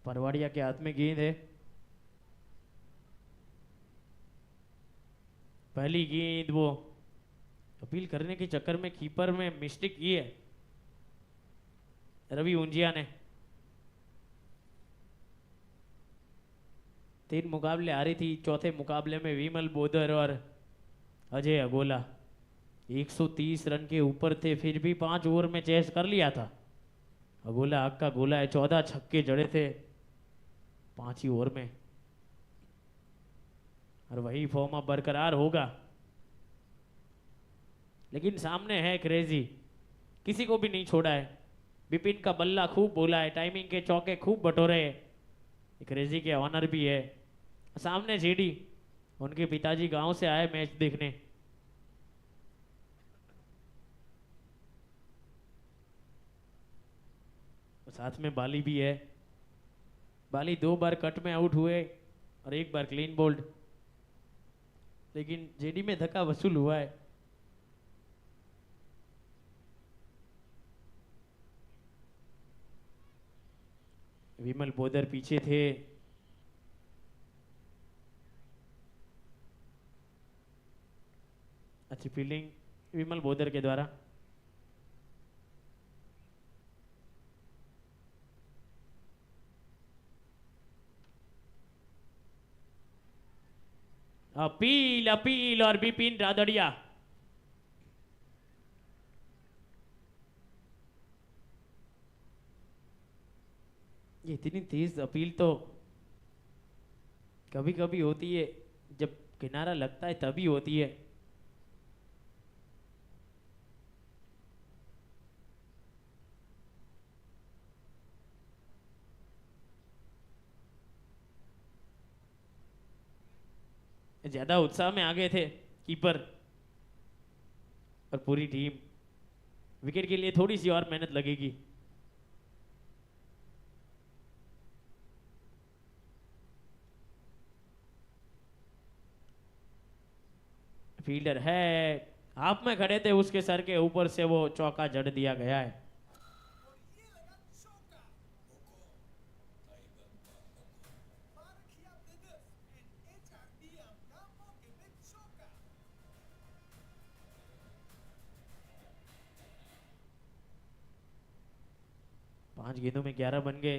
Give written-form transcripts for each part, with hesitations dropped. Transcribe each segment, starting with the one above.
परवाड़िया के हाथ में गेंद है। पहली गेंद वो अपील करने के चक्कर में कीपर में मिस्टेक की है रवि ऊंजिया ने। 3 मुकाबले हारी थी, चौथे मुकाबले में विमल बोधर और अजय अगोला 130 रन के ऊपर थे, फिर भी 5 ओवर में चेस कर लिया था। अगोला आग का गोला है, 14 छक्के जड़े थे 5 ही ओवर में, और वही फॉर्म अब बरकरार होगा। लेकिन सामने है क्रेजी, किसी को भी नहीं छोड़ा है। बिपिन का बल्ला खूब बोला है, टाइमिंग के चौके खूब बटोरे है। क्रेजी के ऑनर भी है। सामने जेडी, उनके पिताजी गांव से आए मैच देखने। साथ में बाली भी है। बाली 2 बार कट में आउट हुए और 1 बार क्लीन बोल्ड, लेकिन जेडी में धक्का वसूल हुआ है। विमल बोधर पीछे थे। अच्छी फील्डिंग विमल बोधर के द्वारा। अपील अपील और बिपिन रादड़िया। ये इतनी तेज अपील तो कभी कभी होती है, जब किनारा लगता है तभी होती है। ज्यादा उत्साह में आगे थे कीपर और पूरी टीम। विकेट के लिए थोड़ी सी और मेहनत लगेगी। फील्डर है, हाफ में खड़े थे, उसके सर के ऊपर से वो चौका जड़ दिया गया है। पांच गेंदों में 11 बन गए।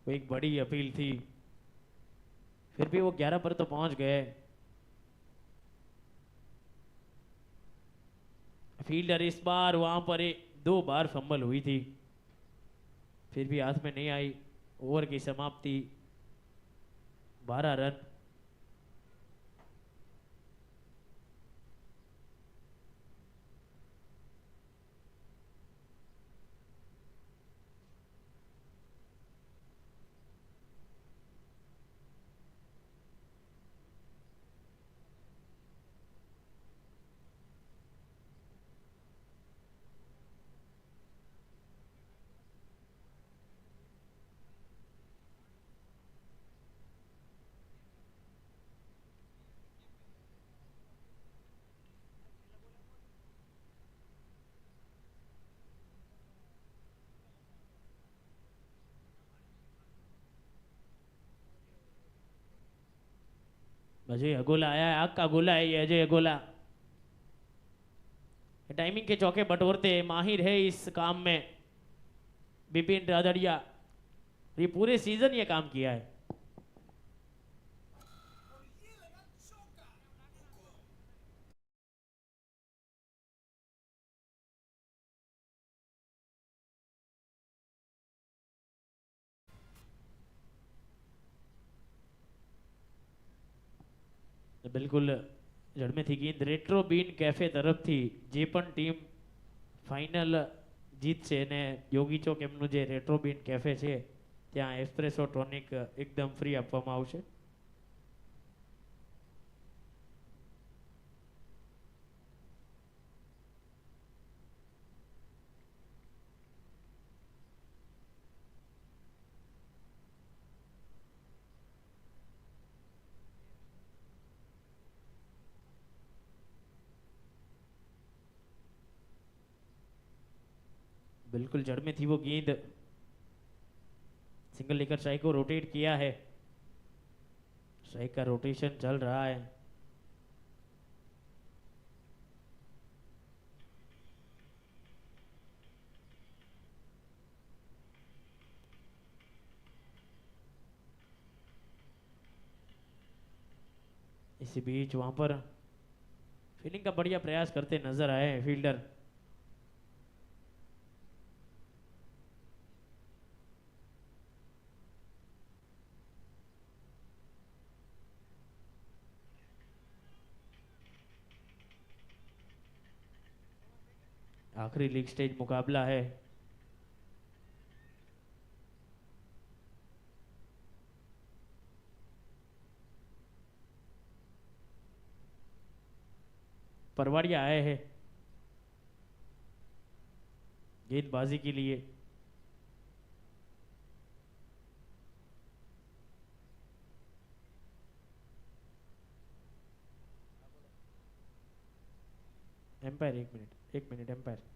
वो एक बड़ी अपील थी, फिर भी वो 11 पर तो पहुंच गए। फील्डर इस बार वहां पर 2 बार फंबल हुई थी, फिर भी हाथ में नहीं आई। ओवर की समाप्ति 12 रन। अजय अगोला आया है, आग का गोला है ये अजय अगोला। टाइमिंग के चौके बटोरते माहिर है इस काम में बिपिन रादड़िया। ये पूरे सीजन ये काम किया है। बिल्कुल जड़ में थी गेंद, रेट्रो बीन कैफे तरफ थी। જે પણ ટીમ ફાઇનલ જીતશે ને યોગી ચોક એમનું જે રેટ્રો બીન કેફે છે ત્યાં એસ્પ્રેસો ટોનિક એકદમ ફ્રી આપવામાં આવશે। बिल्कुल जड़ में थी वो गेंद, सिंगल लेकर स्ट्राइक को रोटेट किया है, स्ट्राइक का रोटेशन चल रहा है। इसी बीच वहां पर फील्डिंग का बढ़िया प्रयास करते नजर आए फील्डर। आखिरी लीग स्टेज मुकाबला है। परवाड़िया आए हैं गेंदबाजी के लिए। एम्पायर एक मिनट, एक मिनट एम्पायर।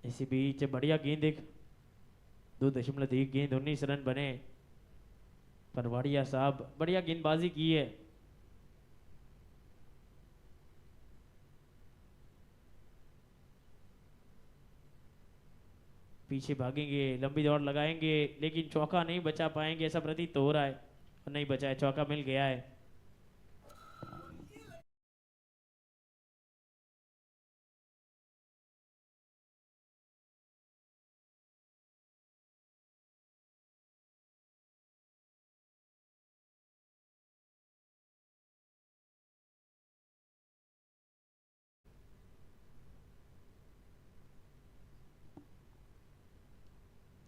इसी बीच बढ़िया गेंद, एक 2.1 गेंद 19 रन बने। परवाड़िया साहब बढ़िया गेंदबाजी की है। पीछे भागेंगे, लंबी दौड़ लगाएंगे, लेकिन चौका नहीं बचा पाएंगे ऐसा प्रतीत तो हो रहा है। और नहीं बचा है, चौका मिल गया है।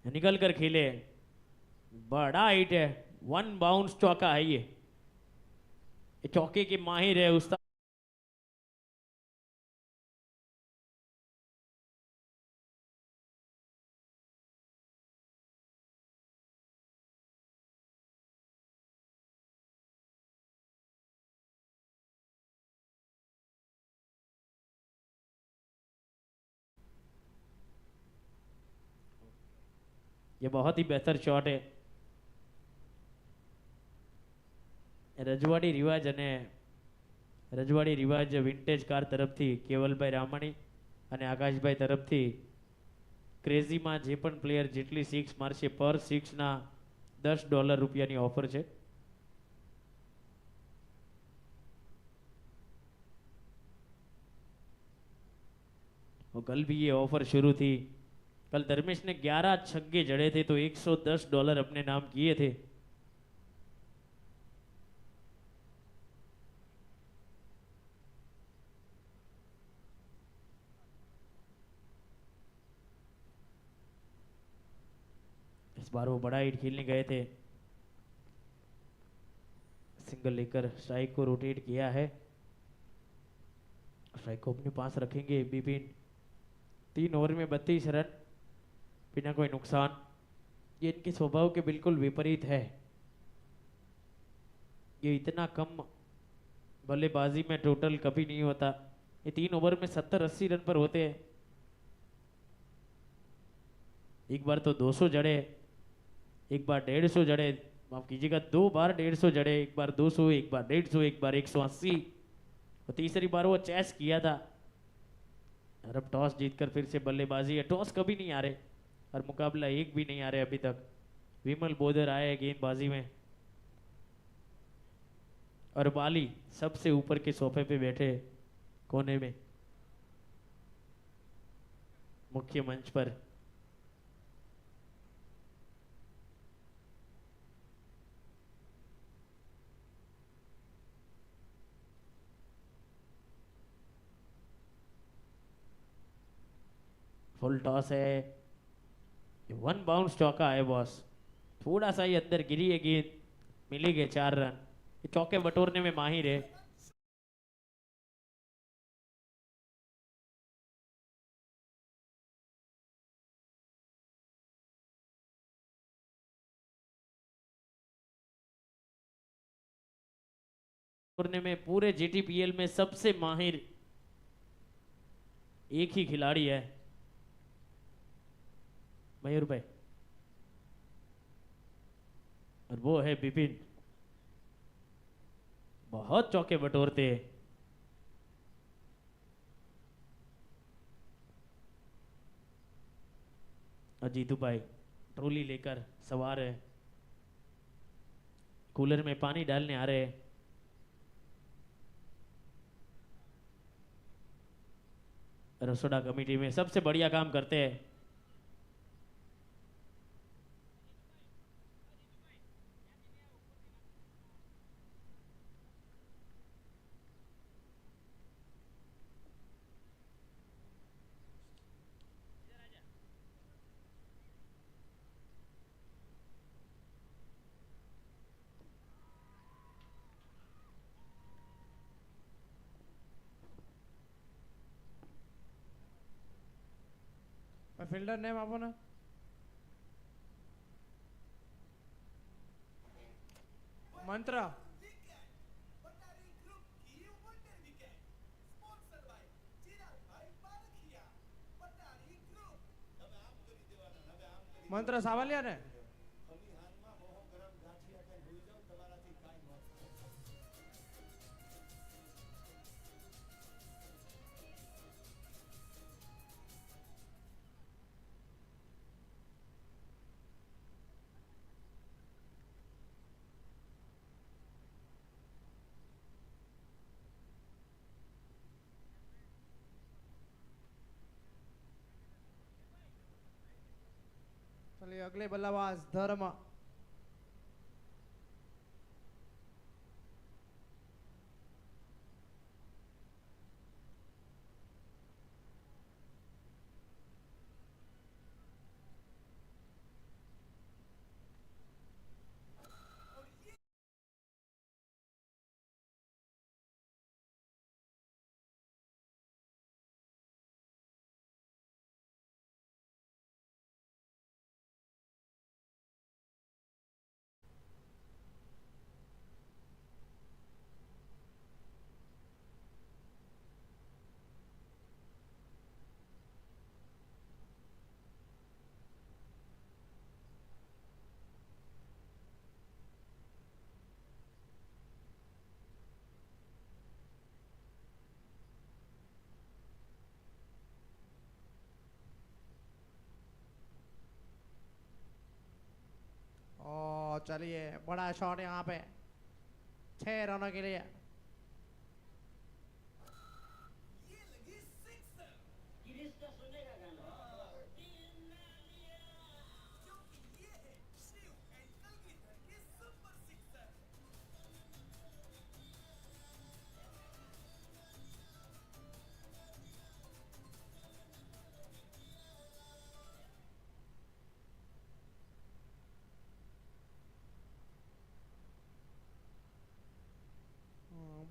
निकल कर खेले, बड़ा हाइट है, वन बाउंस चौका है ये चौके के माहिर है उस्ताद। ये बहुत ही बेहतर शॉट है। રજવાડી રિવાજ અને રજવાડી રિવાજ વિન્ટેજ કાર તરફથી કેવલભાઈ રામાણી અને આકાશભાઈ તરફથી ક્રેઝીમાં જે પણ પ્લેયર જેટલી સિક્સ મારશે પર સિક્સના $10 રૂપિયાની ઓફર છે। और कल भी ये ऑफर शुरू थी। कल धर्मेश ने 11 छक्के जड़े थे तो $110 अपने नाम किए थे। इस बार वो बड़ा हिट खेलने गए थे। सिंगल लेकर स्ट्राइक को रोटेट किया है, स्ट्राइक को अपने पास रखेंगे बिपिन। 3 ओवर में 32 रन बिना कोई नुकसान। ये इनके स्वभाव के बिल्कुल विपरीत है। ये इतना कम बल्लेबाजी में टोटल कभी नहीं होता। ये 3 ओवर में 70-80 रन पर होते हैं। एक बार तो 200 जड़े, एक बार 150 जड़े, माफ कीजिएगा 2 बार 150 जड़े, एक बार 200, एक बार 150, एक बार 180 और तीसरी बार वो चेस किया था। और अब टॉस जीतकर फिर से बल्लेबाजी है। टॉस कभी नहीं आ रहे और मुकाबला एक भी नहीं आ रहे अभी तक। विमल बोधर आए गेंदबाजी में और बाली सबसे ऊपर के सोफे पे बैठे कोने में मुख्य मंच पर। फुल टॉस है, वन बाउंस चौका है बॉस। थोड़ा सा ही अंदर गिरी है गेंद, मिलेंगे 4 रन। चौके बटोरने में माहिर है। बटोरने में पूरे जीटीपीएल में सबसे माहिर एक ही खिलाड़ी है, मयूर भाई, और वो है बिपिन। बहुत चौके बटोरते हैं। और जीतू भाई ट्रॉली लेकर सवार है, कूलर में पानी डालने आ रहे हैं। रसोड़ा कमेटी में सबसे बढ़िया काम करते हैं। ફિલ્ડર નેમ આપો ને. મંત્ર. મંત્ર સાવલિયા ને. चलिए अगले बल्लेबाज धर्म. चलिए बड़ा शॉट यहाँ पे 6 रनों के लिए.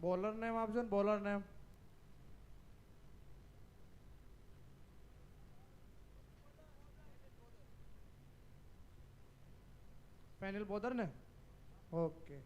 બોલર નેમ આપજો ને, બોલર નેમ. પેનલ બોદર ને. ઓકે.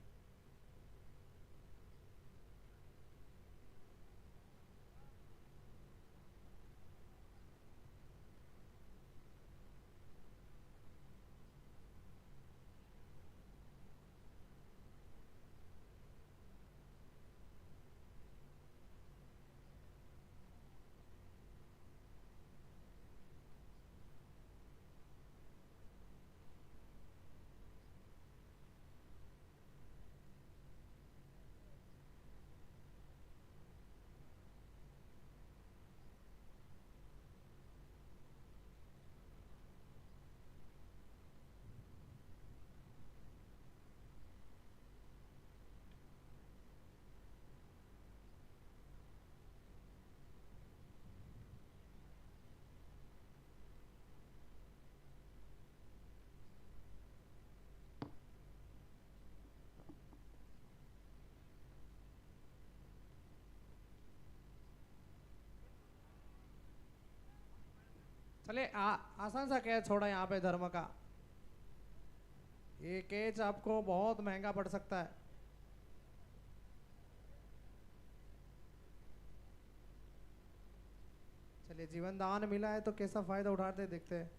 चलिए आसान सा कैच छोड़ा यहाँ पे धर्म का। ये कैच आपको बहुत महंगा पड़ सकता है। चलिए जीवन दान मिला है तो कैसा फायदा उठाते हैं, देखते हैं।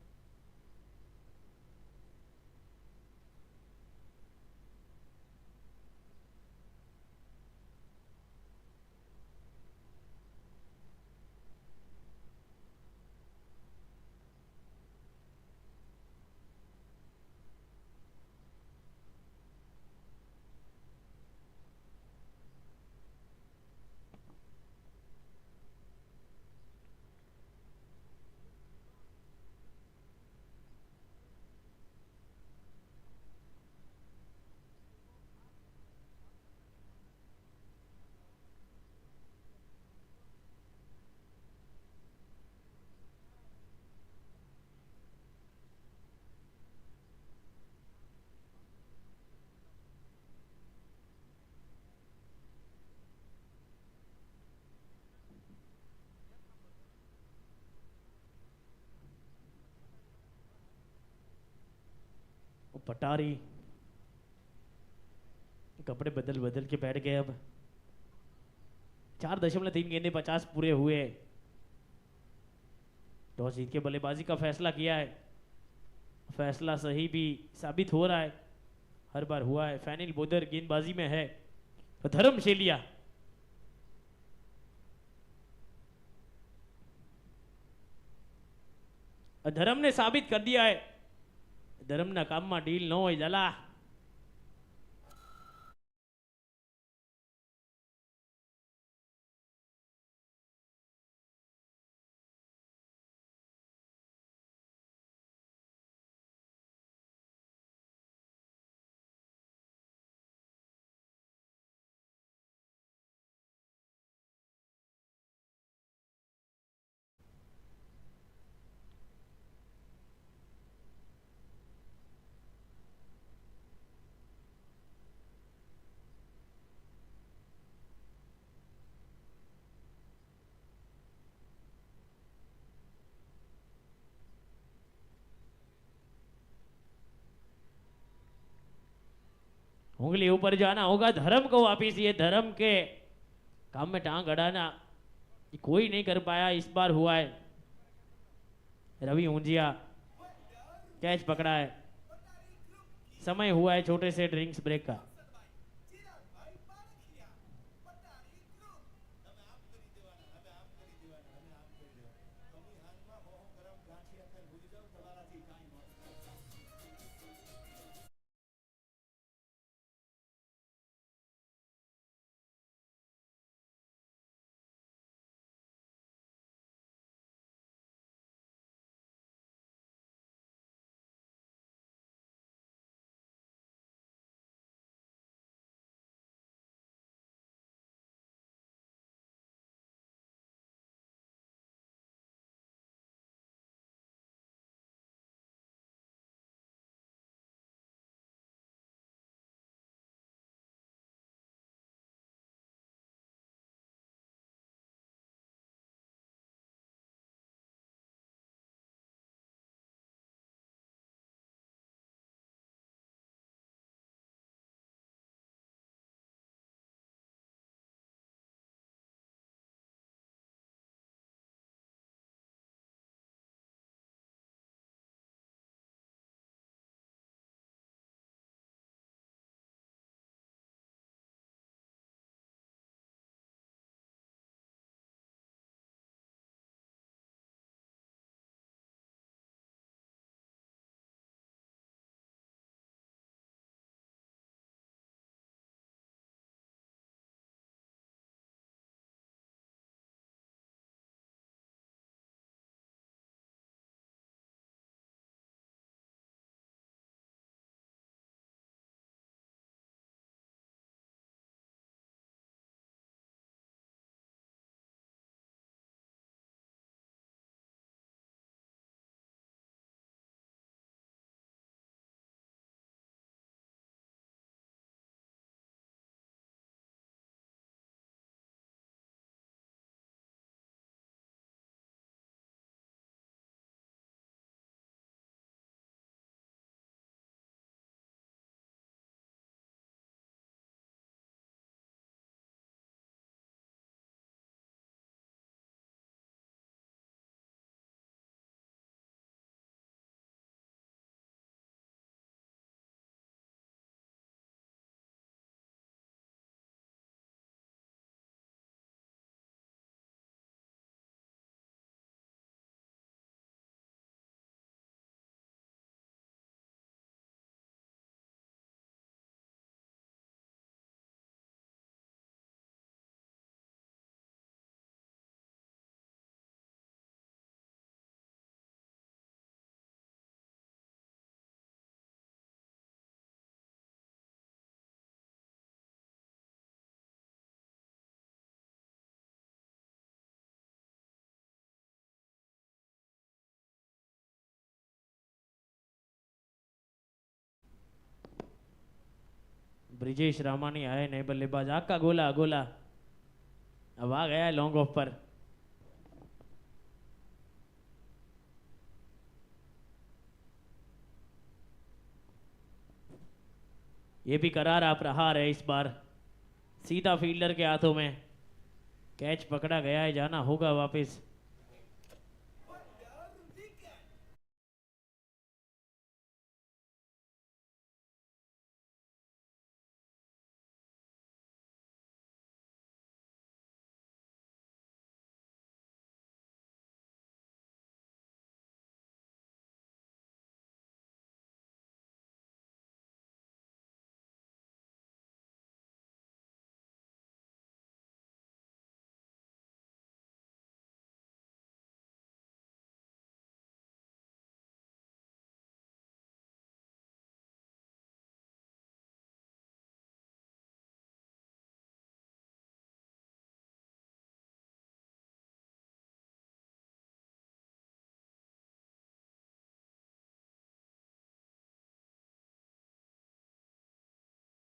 वो पटारी कपड़े बदल बदल के बैठ गए। अब 4.3 गेंदे 50 पूरे हुए। टॉस जीत के बल्लेबाजी का फैसला किया है। फैसला सही भी साबित हो रहा है, हर बार हुआ है। फैनिल बोदर गेंदबाजी में है। धर्म शेलिया धर्म ने साबित कर दिया है, धर्म ना काम में डील न हो जाला। उंगली ऊपर जाना होगा धर्म को वापिस। ये धर्म के काम में टांग अड़ाना कोई नहीं कर पाया, इस बार हुआ है। रवि ऊंजिया कैच पकड़ा है। समय हुआ है छोटे से ड्रिंक्स ब्रेक का। ब्रिजेश रामानी आए नए बल्लेबाज, आका गोला गोला, अब आ गया है लॉन्ग ऑफ पर। ये भी करारा प्रहार है इस बार, सीधा फील्डर के हाथों में, कैच पकड़ा गया है, जाना होगा वापस।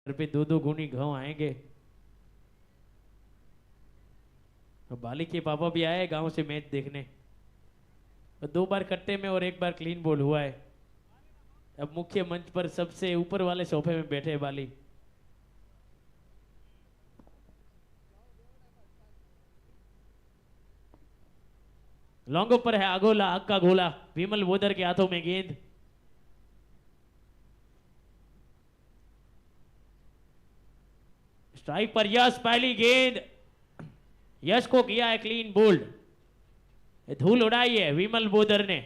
घर पे दो दो गुनी गाँव आएंगे। तो बाली के पापा भी आए गांव से मैच देखने, तो 2 बार कट्टे में और 1 बार क्लीन बॉल हुआ है। अब मुख्य मंच पर सबसे ऊपर वाले सोफे में बैठे हैं बाली। लॉन्ग पर है अगोला, अक्का गोला, विमल बोदर के हाथों में गेंद। स्ट्राइक पर यश, पहली गेंद, यश को किया है क्लीन बोल्ड। धूल उड़ाई है विमल बोदर ने।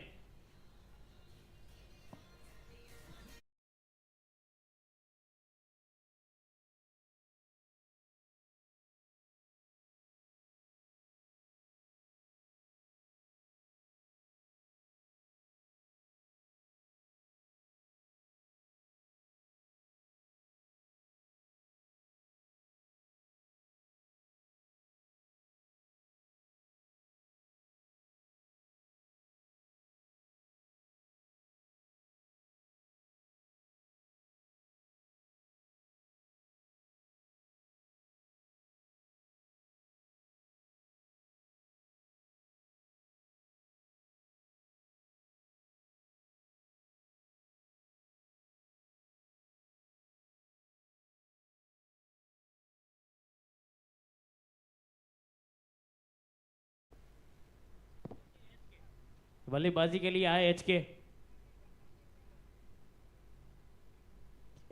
बल्लेबाजी के लिए आए एचके।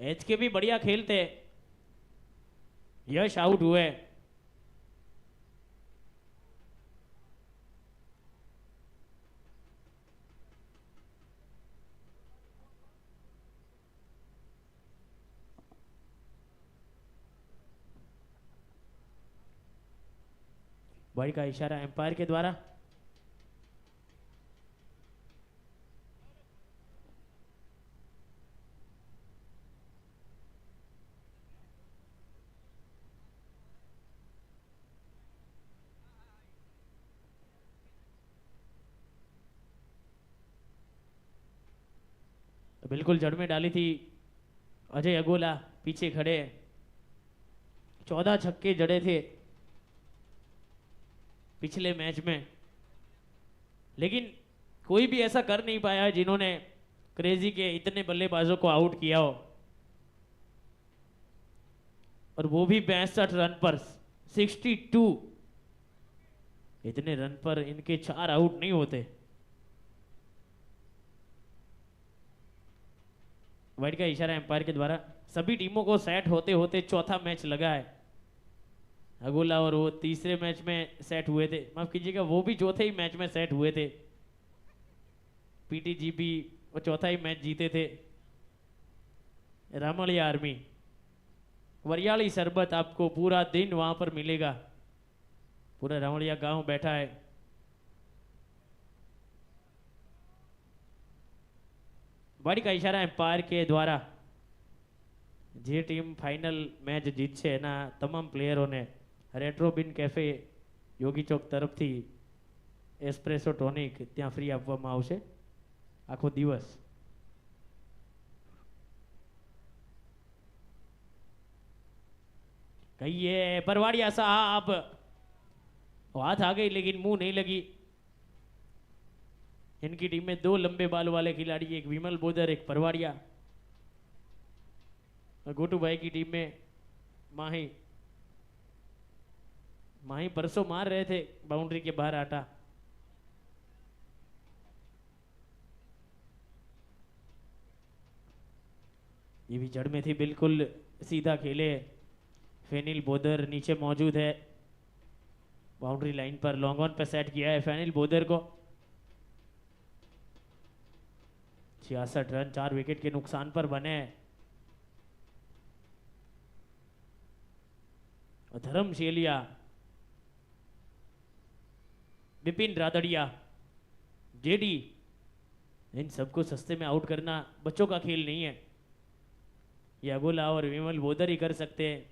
एचके भी बढ़िया खेलते, यश आउट हुए। बॉल का इशारा एम्पायर के द्वारा। बिल्कुल जड़ में डाली थी अजय अगोला, पीछे खड़े, 14 छक्के जड़े थे पिछले मैच में, लेकिन कोई भी ऐसा कर नहीं पाया जिन्होंने क्रेजी के इतने बल्लेबाजों को आउट किया हो, और वो भी 62 रन पर, 62। इतने रन पर इनके 4 आउट नहीं होते। वाइड का इशारा एम्पायर के द्वारा। सभी टीमों को सेट होते होते चौथा मैच लगा है। अगोला और वो तीसरे मैच में सेट हुए थे, माफ कीजिएगा वो भी चौथे ही मैच में सेट हुए थे। पीटीजी भी वो चौथा ही मैच जीते थे। रामलिया आर्मी, वरियाली शरबत आपको पूरा दिन वहां पर मिलेगा। पूरा रामलिया गांव बैठा है। बॉडी का इशारा एम्पायर के द्वारा। જે ટીમ ફાઇનલ મેચ જીતશે એના તમામ પ્લેયરોને રેટ્રોબિન કેફે યોગી ચોક તરફથી એસ્પ્રેસો ટોનિક ત્યાં ફ્રી આપવામાં આવશે આખો દિવસ। कहिए परवाड़िया साहब। वो हाथ आ गई लेकिन मुंह नहीं लगी। इनकी टीम में दो लंबे बाल वाले खिलाड़ी, एक विमल बोदर एक परवाड़िया। और गोटू भाई की टीम में माही। माही परसों मार रहे थे, बाउंड्री के बाहर आटा। ये भी जड़ में थी, बिल्कुल सीधा खेले। फेनिल बोदर नीचे मौजूद है, बाउंड्री लाइन पर लॉन्ग ऑन पे सेट किया है फेनिल बोदर को। 66 रन 4 विकेट के नुकसान पर बने। और धर्मशैलिया, विपिन रादड़िया, जेडी, इन सबको सस्ते में आउट करना बच्चों का खेल नहीं है। ये अगोला और विमल बोदर ही कर सकते हैं।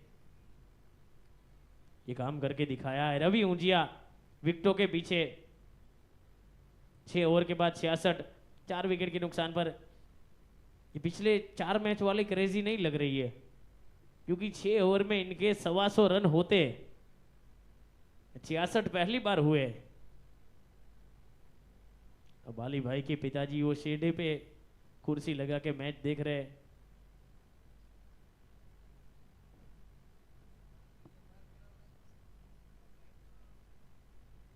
ये काम करके दिखाया है रवि ऊंजिया विकेटों के पीछे। 6 ओवर के बाद 66, 4 विकेट के नुकसान पर। ये पिछले 4 मैच वाली क्रेजी नहीं लग रही है, क्योंकि 6 ओवर में इनके 125 रन होते। 66 पहली बार हुए। अब बाली भाई के पिताजी वो शेडे पे कुर्सी लगा के मैच देख रहे हैं।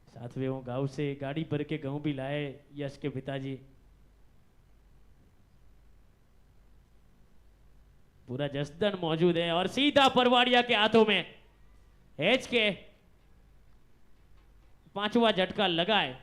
साथ में वो गांव से गाड़ी भर के गेहूं भी लाए यश के पिताजी। पूरा जसदन मौजूद है और सीधा परवाड़िया के हाथों में। एच के 5वां झटका लगाए।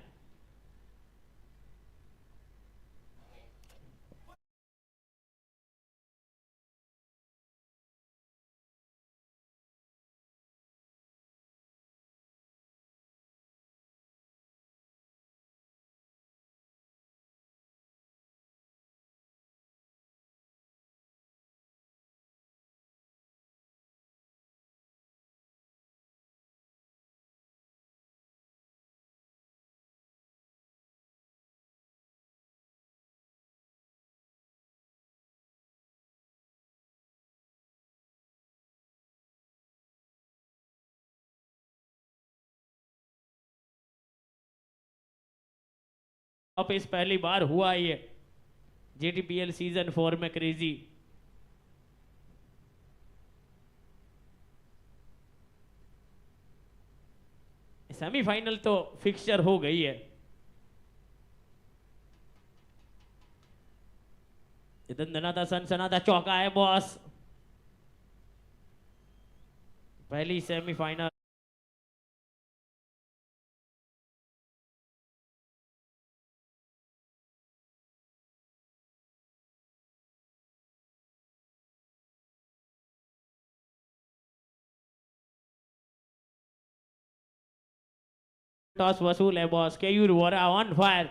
अब इस पहली बार हुआ ये जेटीपीएल सीजन 4 में क्रेजी। सेमीफाइनल तो फिक्सचर हो गई है। दंदनाता सनसनाता चौका है बॉस। पहली सेमीफाइनल टॉस वसूल है boss. Keyur Vora on fire.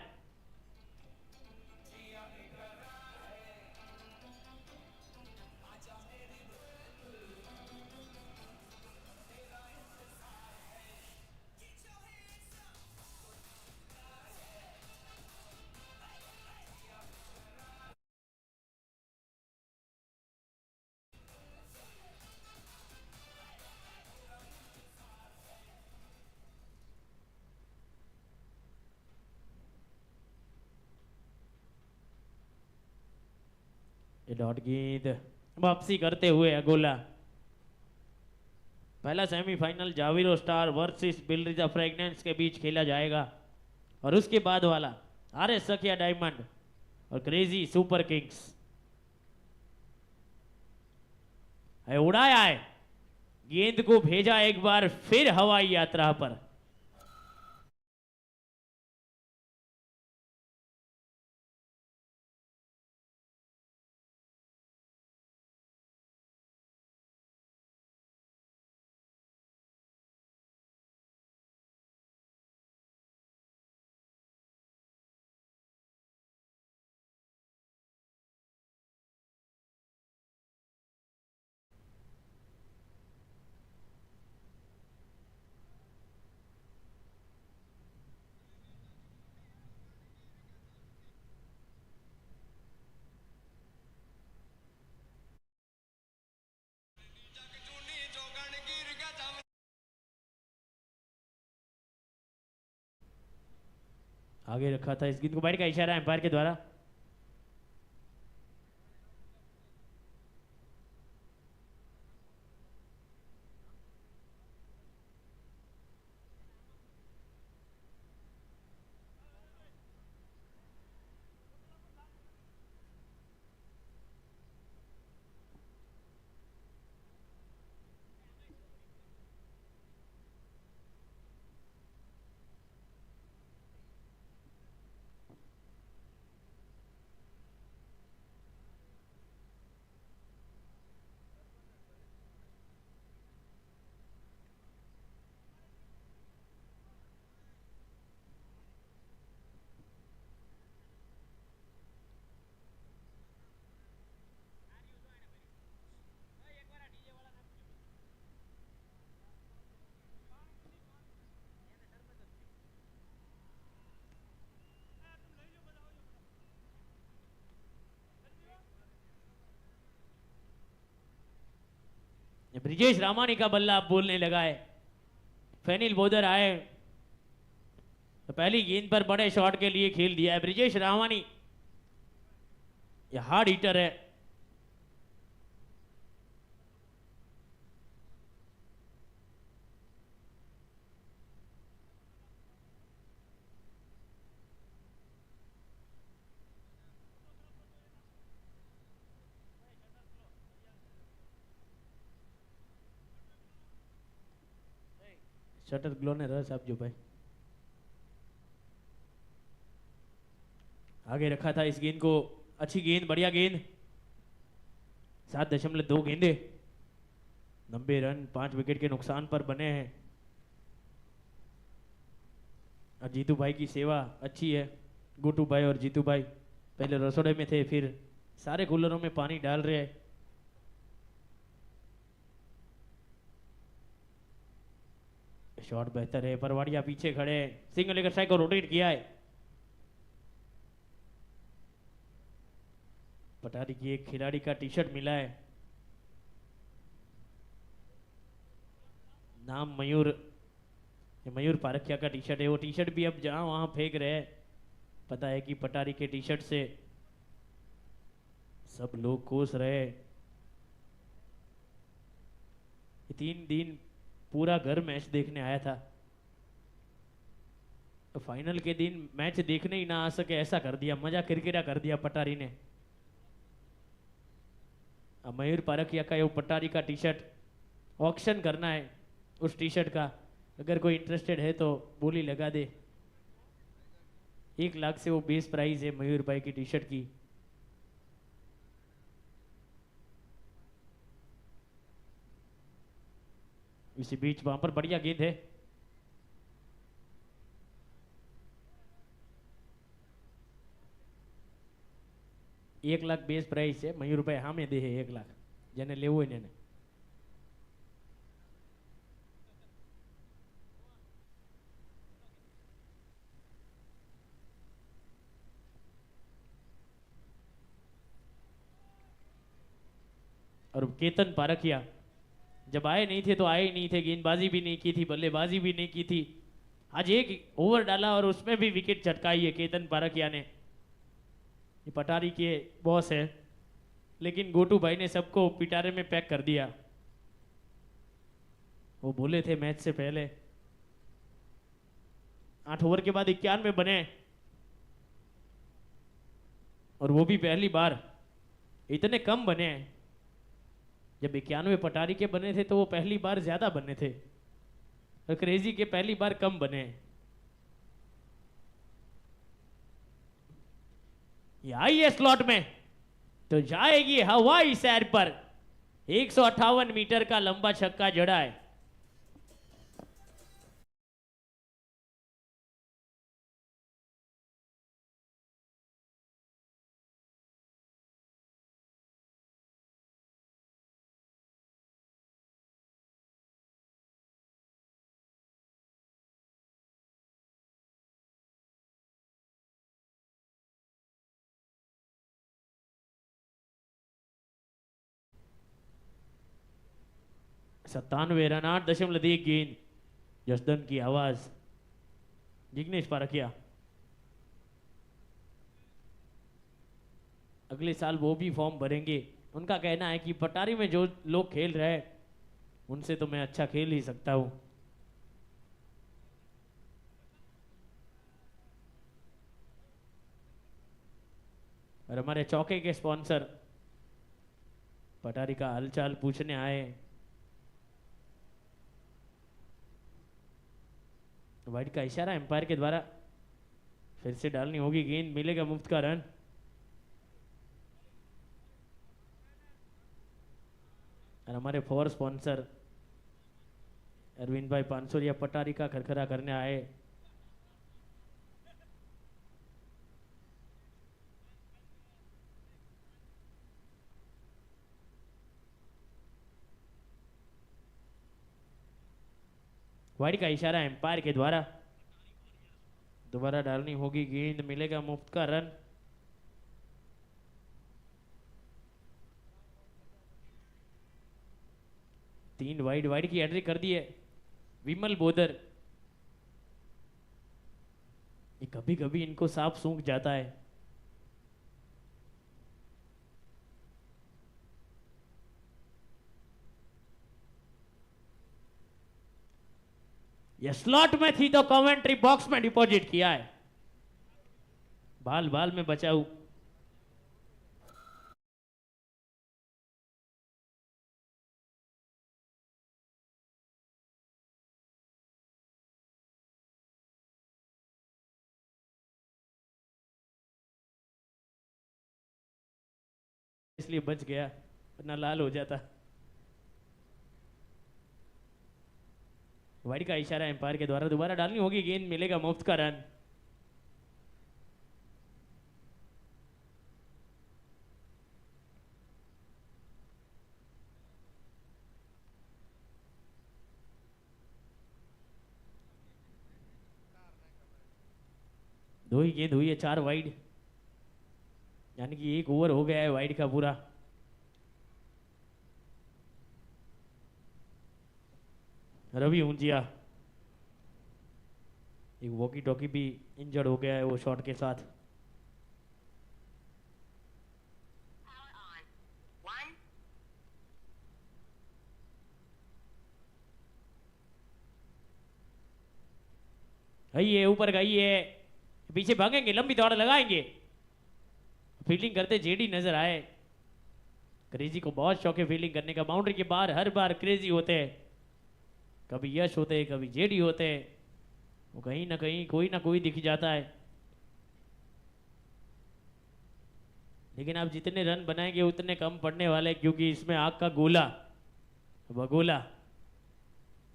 Dot गेंद वापसी करते हुए अगोला। पहला semifinal Javiro star versus Bilriza fragrance के बीच खेला जाएगा, और उसके बाद वाला आरएस सखिया डायमंड और क्रेजी सुपर किंग्स। है उड़ाया है, गेंद को भेजा एक बार फिर हवाई यात्रा पर। आगे रखा था इस गेंद को, बैट का इशारा एम्पायर के द्वारा। ब्रिजेश रामानी का बल्ला अब बोलने लगा है। फैनिल बोदर आए तो पहली गेंद पर बड़े शॉट के लिए खेल दिया है ब्रिजेश रामानी। यह हार्ड हिटर है। शटर ग्लो ने रस आप जो भाई आगे रखा था इस गेंद को। अच्छी गेंद, बढ़िया गेंद। 7.2 गेंदे, 90 रन 5 विकेट के नुकसान पर बने हैं। और जीतू भाई की सेवा अच्छी है। गोटू भाई और जीतू भाई पहले रसोड़े में थे, फिर सारे कूलरों में पानी डाल रहे हैं। शॉट बेहतर है, परवाड़िया पीछे खड़े हैं। सिंगल लेकर स्ट्राइक को रोटेट किया है। पटारी की एक खिलाड़ी का टी शर्ट मिला है, नाम मयूर, ये मयूर पारखिया का टी शर्ट है। वो टी शर्ट भी अब जहां वहां फेंक रहे हैं। पता है कि पटारी के टी शर्ट से सब लोग कोस रहे हैं। 3 दिन पूरा घर मैच देखने आया था, तो फाइनल के दिन मैच देखने ही ना आ सके ऐसा कर दिया, मजा किरकिरा कर दिया पटारी ने। अब मयूर पारखिया का ये पटारी का टी शर्ट ऑक्शन करना है। उस टी शर्ट का अगर कोई इंटरेस्टेड है तो बोली लगा दे। 1 लाख से वो बेस प्राइस है मयूर भाई की टी शर्ट की। इसी बीच वहां पर बढ़िया गेंद है। एक लाख बेस प्राइस है, मयूर भाई हाँ में दे है 1 लाख जेने लेवो ने। और केतन पारखिया जब आए नहीं थे तो आए ही नहीं थे, गेंदबाजी भी नहीं की थी, बल्लेबाजी भी नहीं की थी। आज एक ओवर डाला और उसमें भी विकेट चटकाई है केतन पारखिया ने। ये पटारी के बॉस है, लेकिन गोटू भाई ने सबको पिटारे में पैक कर दिया। वो बोले थे मैच से पहले 8 ओवर के बाद 91 बने, और वो भी पहली बार इतने कम बने। जब 91 पटारी के बने थे तो वो पहली बार ज्यादा बने थे, और क्रेजी के पहली बार कम बने। ये आई है स्लॉट में तो जाएगी हवाई सैर पर। 158 मीटर का लंबा छक्का जड़ा है। सत्तानवे रन 8.1 गेंद। जसदन की आवाज, जिग्नेश पारखिया। अगले साल वो भी फॉर्म भरेंगे। उनका कहना है कि पटारी में जो लोग खेल रहे हैं उनसे तो मैं अच्छा खेल ही सकता हूँ। और हमारे चौके के स्पॉन्सर पटारी का हालचाल पूछने आए। वाइड का इशारा एम्पायर के द्वारा, फिर से डालनी होगी गेंद, मिलेगा मुफ्त का रन। और हमारे फोर स्पॉन्सर अरविंद भाई पानसोरिया पटारी का खरखरा करने आए। वाइड का इशारा एम्पायर के द्वारा, दोबारा डालनी होगी गेंद, मिलेगा मुफ्त का रन। तीन वाइड, वाइड की एंट्री कर दी है विमल बोदर। ये कभी कभी इनको सांप सूंघ जाता है। ये स्लॉट में थी तो कमेंट्री बॉक्स में डिपॉजिट किया है, बाल बाल में बचाऊ। इसलिए बच गया वरना लाल हो जाता। वाइड का इशारा एम्पायर के द्वारा, दोबारा डालनी होगी गेंद, मिलेगा मुफ्त का रन। दो ही गेंद हुई है, 4 वाइड, यानी कि 1 ओवर हो गया है वाइड का पूरा। रवि ऊंजिया, एक वॉकी टॉकी भी इंजर्ड हो गया है वो शॉट के साथ। गई है ऊपर, गई है, पीछे भागेंगे, लंबी दौड़ लगाएंगे। फील्डिंग करते जेडी नजर आए। क्रेजी को बहुत शौक है फील्डिंग करने का, बाउंड्री के बाहर हर बार क्रेजी होते हैं, कभी यश होते हैं कभी जेडी होते हैं, वो कहीं ना कोई दिख जाता है। लेकिन आप जितने रन बनाएंगे उतने कम पड़ने वाले, क्योंकि इसमें आग का गोला बगोला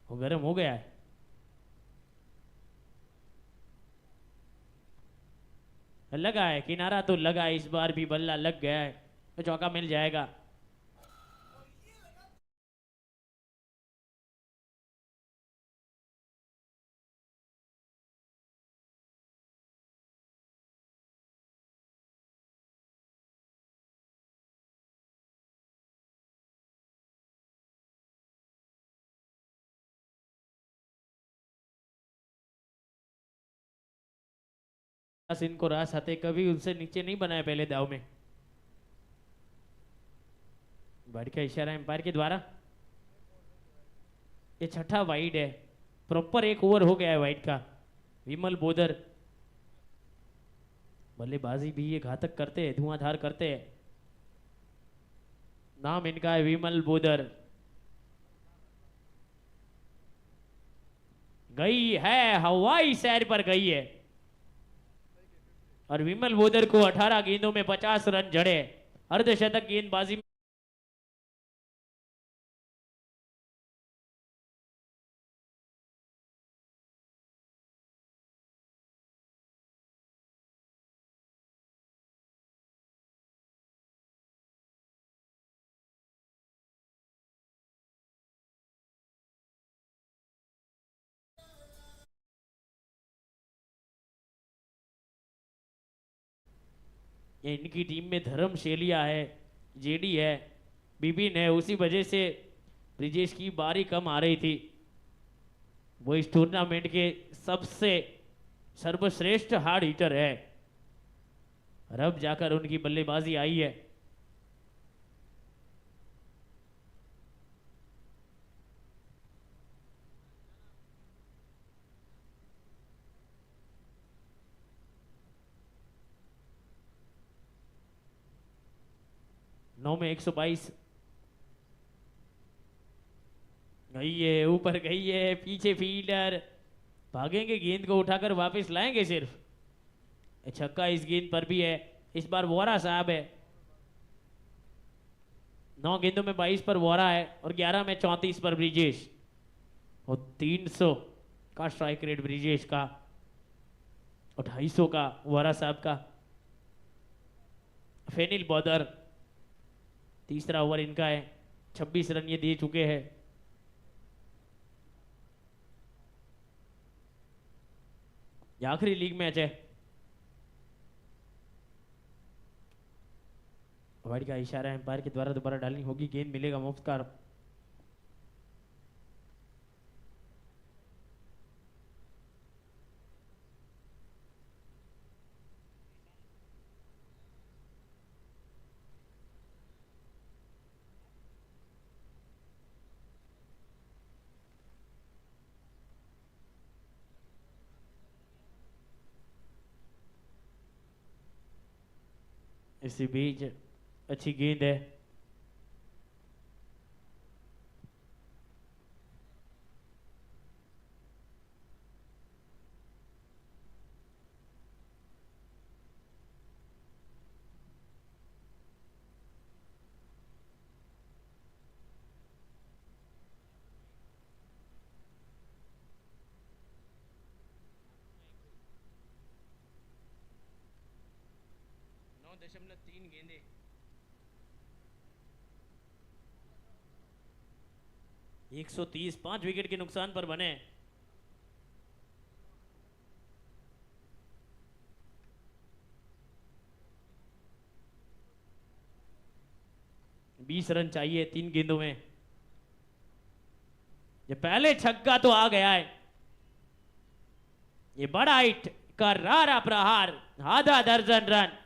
वो गर्म हो गया है। लगा है किनारा, तो लगा है, इस बार भी बल्ला लग गया है, तो चौका मिल जाएगा। बस इनको रास आते, कभी उनसे नीचे नहीं बनाए पहले दाव में। बड़ का इशारा एम्पायर के द्वारा, ये छठा वाइड है, प्रॉपर 1 ओवर हो गया है वाइड का। विमल बोदर बल्लेबाजी भी ये घातक करते हैं, धुआंधार करते हैं। नाम इनका है विमल बोदर। गई है, हवाई सैर पर गई है, और विमल बोदर को 18 गेंदों में 50 रन जड़े, अर्धशतक गेंदबाजी में। ये इनकी टीम में धर्म शेलिया है, जेडी है, बिपिन है, उसी वजह से ब्रिजेश की बारी कम आ रही थी। वो इस टूर्नामेंट के सबसे सर्वश्रेष्ठ हार्ड हिटर है। और अब जाकर उनकी बल्लेबाजी आई है। नौ में 122 गई है, ऊपर गई है, पीछे फील्डर भागेंगे, गेंद को उठाकर वापस लाएंगे सिर्फ। छक्का इस गेंद पर भी है, इस बार वोरा साहब है। 9 गेंदों में 22 पर वोरा है और 11 में 34 पर ब्रिजेश। और 300 का स्ट्राइक रेट ब्रिजेश का और 250 का वोरा साहब का। फेनिल बॉदर तीसरा ओवर इनका है, 26 रन ये दे चुके हैं। ये आखिरी लीग मैच है। वाइड का इशारा एम्पायर के द्वारा दोबारा डालनी होगी, गेंद मिलेगा मुफ्त का। इसी बीच अच्छी गेंद है, गेंदे 130, 5 विकेट के नुकसान पर बने। बीस रन चाहिए 3 गेंदों में। ये पहले छक्का तो आ गया है, ये बड़ा हिट करारा प्रहार, आधा दर्जन रन।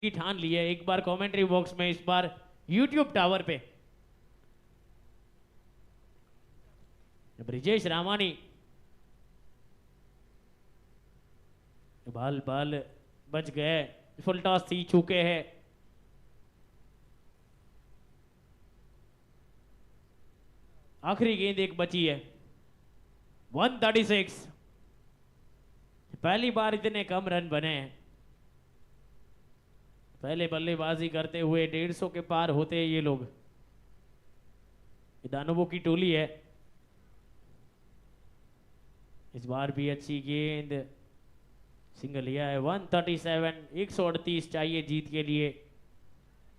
की ठान ली है, एक बार कमेंट्री बॉक्स में, इस बार यूट्यूब टावर पे। ब्रिजेश रामानी बाल बाल बच गए, फुल टॉस थी, चूके हैं। आखिरी गेंद एक बची है, 136। पहली बार इतने कम रन बने हैं। पहले बल्लेबाजी करते हुए 150 के पार होते हैं ये लोग। दानवों की टोली है। इस बार भी अच्छी गेंद, सिंगल लिया है। 137, 138 चाहिए जीत के लिए।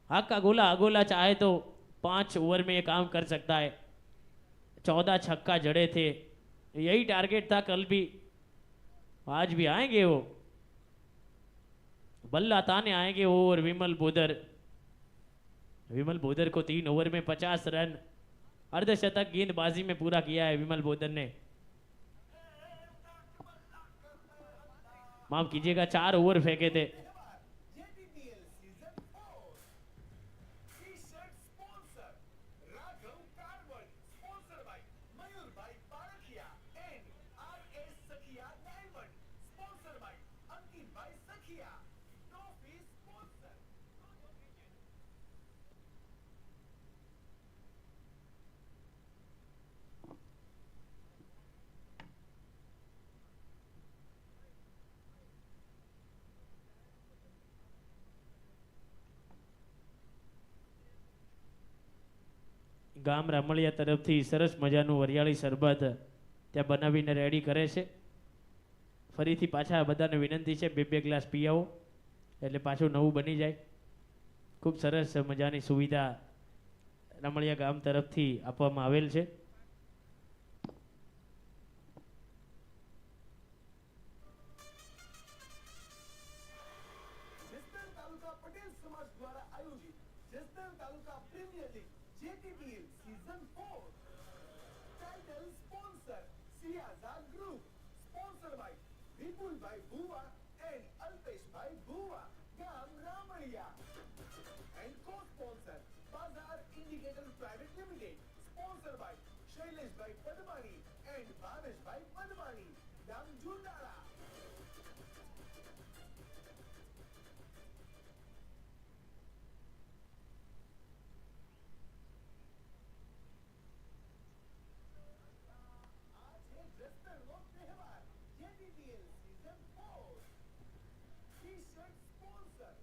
हक अगोला चाहे तो 5 ओवर में ये काम कर सकता है। 14 छक्का जड़े थे, यही टारगेट था कल भी, आज भी आएंगे वो। बल्ला ताने आएंगे वो। और विमल बोदर को 3 ओवर में 50 रन, अर्धशतक गेंदबाजी में पूरा किया है विमल बोदर ने। माफ कीजिएगा, 4 ओवर फेंके थे। ગામ રામળિયા તરફથી સરસ મજાનું વરિયાળી શરબત ત્યાં બનાવીને રેડી કરે છે। ફરીથી પાછા બધાને વિનંતી છે 2-2 ગ્લાસ પી આવો એટલે પાછું નવું બની જાય। ખૂબ સરસ મજાની સુવિધા રામળિયા ગામ તરફથી આપવામાં આવેલ છે। જસદણ તાલુકા પટેલ સમાજ દ્વારા આયોજિત Jasdan taluka premier league JTPL sponsor Siaza Group. Sponsored by Vipul Bhai Bhuva and Alpesh Bhai Bhuva, Gam Ramaiya. And co-sponsor Bazar Indicator Private Limited. Sponsored by Shailesh Bhai Padmani and Bhavesh Bhai Padmani, Gam Jundala. आज है दस्तरनो त्योहार JDTL season 4. T-shirt sponsor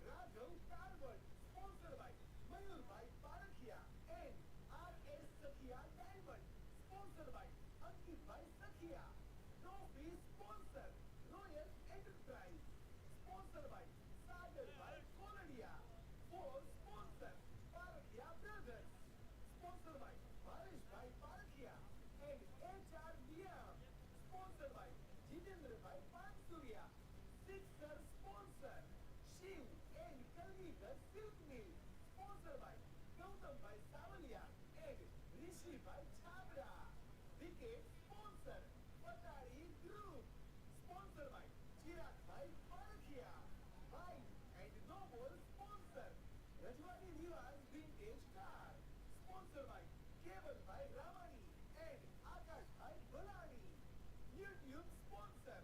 Raghav Carver, sponsored by Mayur Bhai Parakhia and RS Sakhia Diamond, sponsored by Ankit Bhai Sakhia. Trophy sponsor Royal Enterprise, sponsored by Sagar Bhai Koladia. For sponsor Parakhia Brothers, sponsored by Bhavesh Bhai Parakhia and HR Diam, sponsored by Jitendra Bhai Pansuria. Sixer sponsor Shiv and Kalgigar Silk Mill, sponsored by Gautam Bhai Savalia and Rishi Bhai Chabra. Wicket sponsor Patari Group, sponsored by Chirag Bhai Parakhia. Bike and Noble sponsor Rajwani Viwas Vintage Car, sponsored by Keval Bhai Ramani and Akash Bhai Balani. YouTube sponsor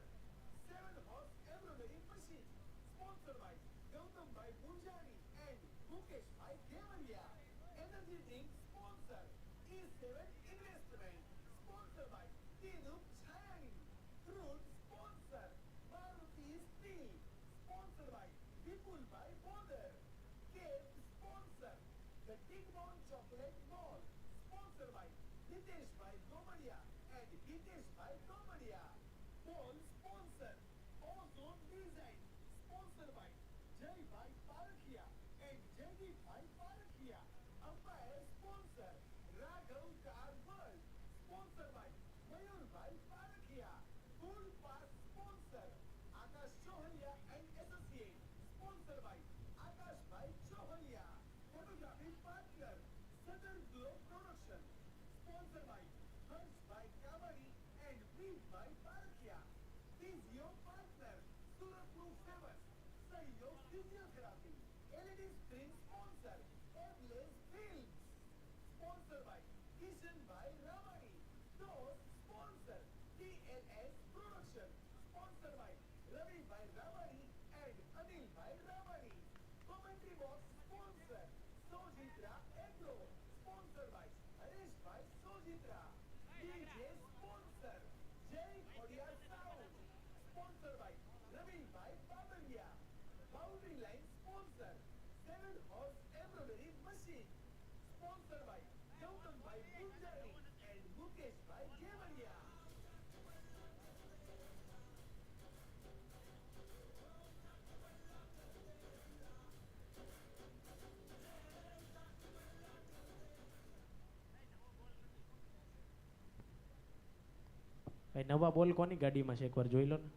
7-horse embroidery machine, sponsored by Gautam Bhai Punjani and Mukesh Bhai Kevalia. Energy drink sponsor E7 Investment, sponsored by Tinup Chayani. Fruit sponsor Maruti Steel, sponsored by Vipul Bhai Bodar. Cave sponsor the Tigmon Chocolate Mall, sponsored by Hitesh Bhai Domadia and Hitesh Bhai Domadia. Ball sponsor Ozone Design, sponsored by Jai Bhai Parakhia and Jaideep Bhai Parakhia. Umpire sponsor Raghav Car World, sponsored by Mayur Bhai Parakhia. Bull Pass sponsor Akash Chohalia and Associate, sponsored by Akash Bhai Chohalia. Photography partner Southern Glow Production, sponsored by Harsh Bhai Kavadi and Preet Bhai Parakhia. Physio partner Surapur Famous Sahyog Physiotherapy. LED screen sponsor Airless Films, sponsored by Kishan Bhai Ramani. Door sponsor TLS Production, sponsored by Ravi Bhai Ramani and Anil Bhai Ramani. Commentary box sponsor Sojitra Agro, sponsored by Harish Bhai Sojitra. DJ sponsor Jai Khodia Sound, sponsored by Ravi Bhai Babalia. Boundary line sponsor 7-horse embroidery machine, sponsored by Gautam Bhai Punjani and Mukesh Bhai Kevalia. ભાઈ નવા બોલ કોની ગાડીમાં છે એકવાર જોઈ લો ને.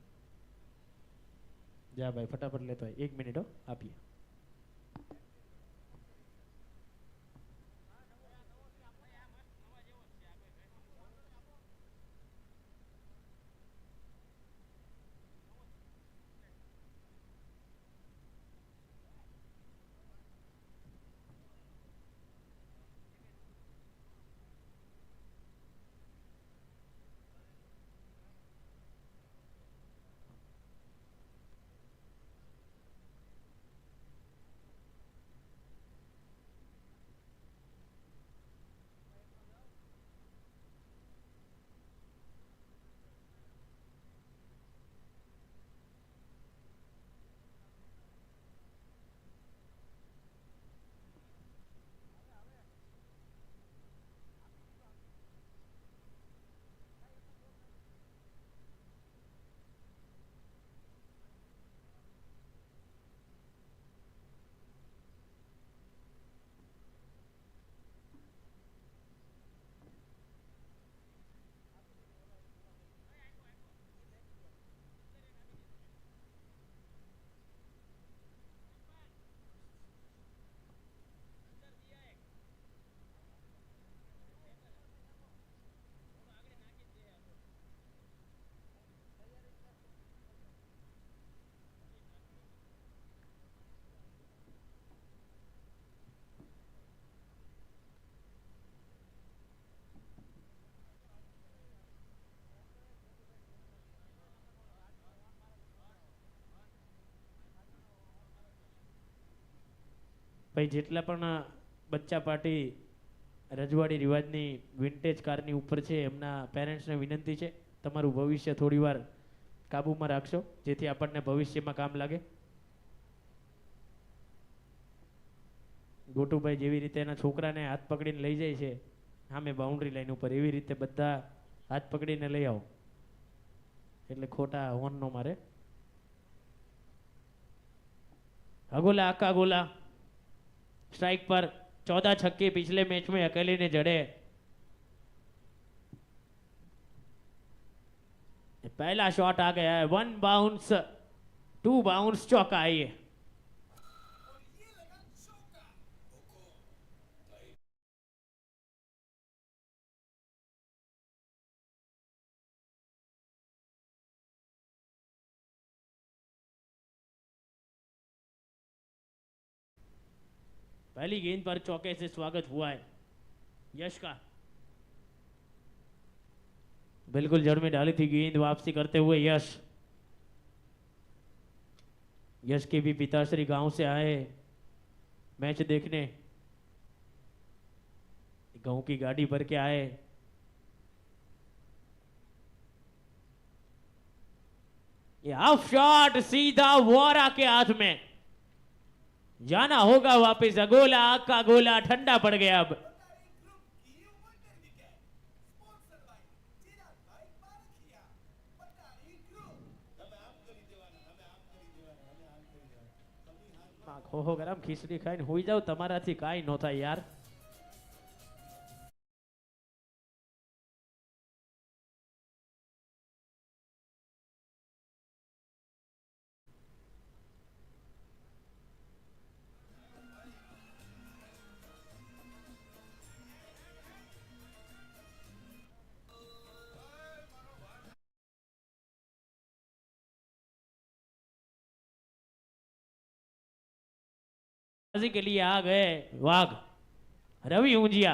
જા ભાઈ ફટાફટ લેતો હોય. 1 મિનિટ હો આપીએ. ભાઈ જેટલા પણ બચ્ચા પાર્ટી રજવાડી રિવાજની વિન્ટેજ કારની ઉપર છે એમના પેરેન્ટ્સને વિનંતી છે તમારું ભવિષ્ય થોડીવાર કાબૂમાં રાખશો જેથી આપણને ભવિષ્યમાં કામ લાગે. ગોટુભાઈ જેવી રીતે એના છોકરાને હાથ પકડીને લઈ જાય છે સામે બાઉન્ડ્રી લાઈન ઉપર, એવી રીતે બધા હાથ પકડીને લઈ આવો એટલે ખોટા હોર્ન નો મારે. अगोला आका गोला स्ट्राइक पर 14 छक्के पिछले मैच में अकेले ने जड़े. पहला शॉट आ गया है, 1 बाउंस 2 बाउंस चौका है ये. पहली गेंद पर चौके से स्वागत हुआ है यश का. बिल्कुल जड़ में डाली थी गेंद, वापसी करते हुए यश. यश के भी पिताश्री गांव से आए मैच देखने, गांव की गाड़ी भर के आए. ये हाफ शॉट सीधा वोरा के हाथ में, जाना होगा वापस. अगोला आका गोला ठंडा पड़ गया अब. ખોખો ગરમ ખીચડી ખાઈને હોઈ જાવ, તમારાથી કાંઈ ન થાય યાર. के लिए आ गए वाघ रवि ऊंजिया.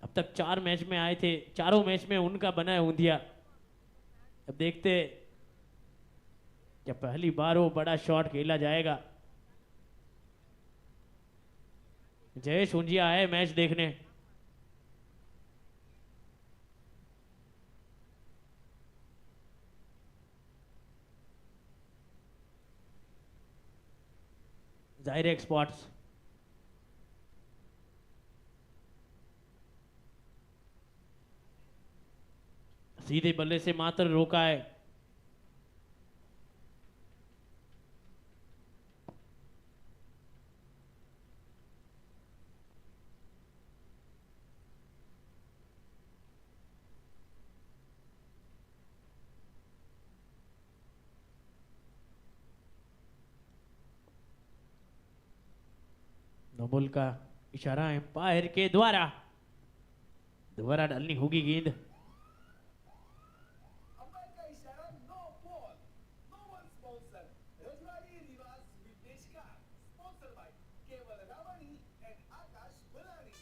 अब तक 4 मैच में आए थे, चारों मैच में उनका बना है ऊंधिया. अब देखते जब पहली बार वो बड़ा शॉट खेला जाएगा. जयेश ऊंजिया आए मैच देखने. Direct spots. सीधे बल्ले से मात्र रोका है. नोबल का इशारा एम्पायर के द्वारा दोबारा डालनी होगी गेंद. अंपायर का इशारा, no ball, no one sponsor Rajwadi Riwaj विदेश का स्पॉन्सर बाय केवल रावणी एंड आकाश बलानी.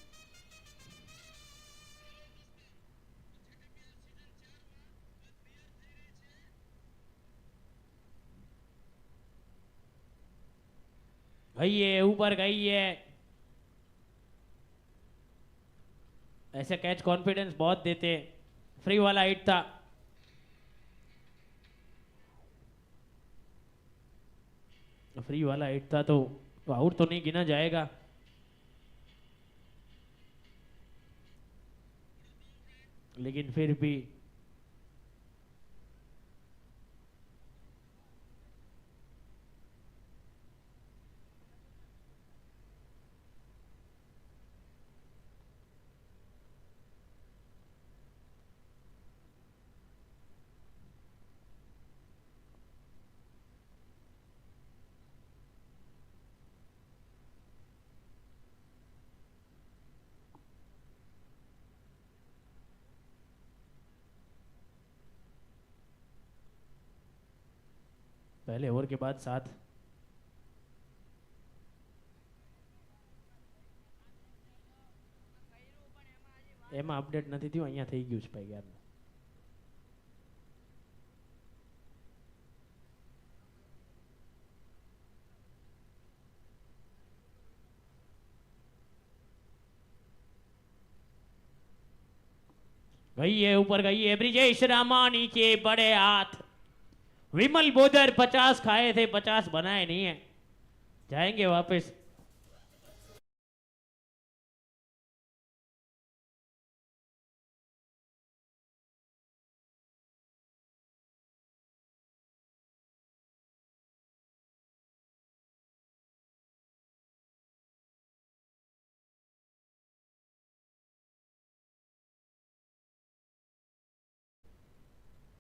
गई है ऊपर, गई है. ऐसे कैच कॉन्फिडेंस बहुत देते. फ्री वाला हिट था. फ्री वाला हिट था तो आउट तो नहीं गिना जाएगा. लेकिन फिर भी पहले ओवर के बाद 7. એમાં અપડેટ નથી થયું, અહીંયા થઈ ગયું છે ભાઈ યાર. गई है ऊपर, गई है ब्रिजेश रामा, नीचे बड़े हाथ। विमल बोधर 50 खाए थे, 50 बनाए नहीं है, जाएंगे वापस।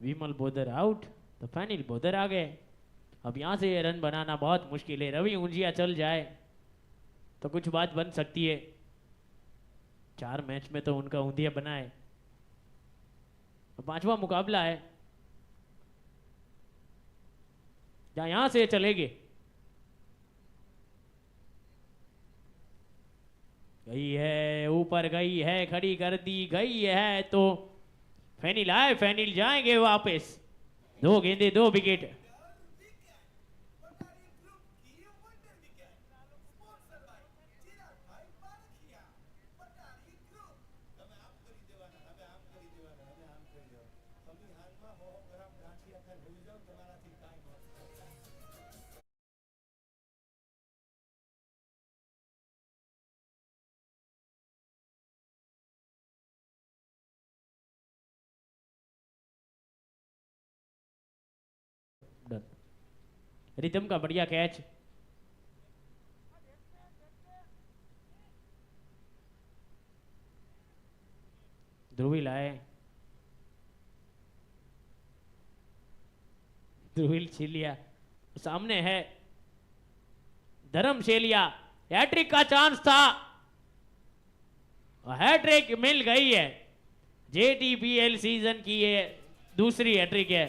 विमल बोधर आउट, तो फैनिल बोधर आ गए। अब यहां से रन बनाना बहुत मुश्किल है। रवि ऊंजिया चल जाए तो कुछ बात बन सकती है। 4 मैच में तो उनका ऊंधिया बना है। 5वां मुकाबला है, जहां यहां से चलेंगे। गई है ऊपर, गई है, खड़ी कर दी गई है, तो फैनिल आए, फैनिल जाएंगे वापस। 2 गेंदे 2 विकेट। पटारी ग्रुप की वंडर विकेट स्पॉन्सर बाय चिराग भाई पारखिया। पटारी ग्रुप તમે આમ કરી દેવાના, હવે આમ કરી દેવાના, હવે આમ કરી દેવાના, તમે હાથમાં હો ગ્રામ ગાંઠિયા ખાઈને ભૂલી જાઓ, તમારાથી કાંઈ ન થાય। डन। रिदम का बढ़िया कैच। ध्रुविल आए, ध्रुविल छीन लिया। सामने है धर्मशेलिया, हैट्रिक का चांस था, हैट्रिक मिल गई है। जेटीपीएल सीजन की ये दूसरी हैट्रिक है।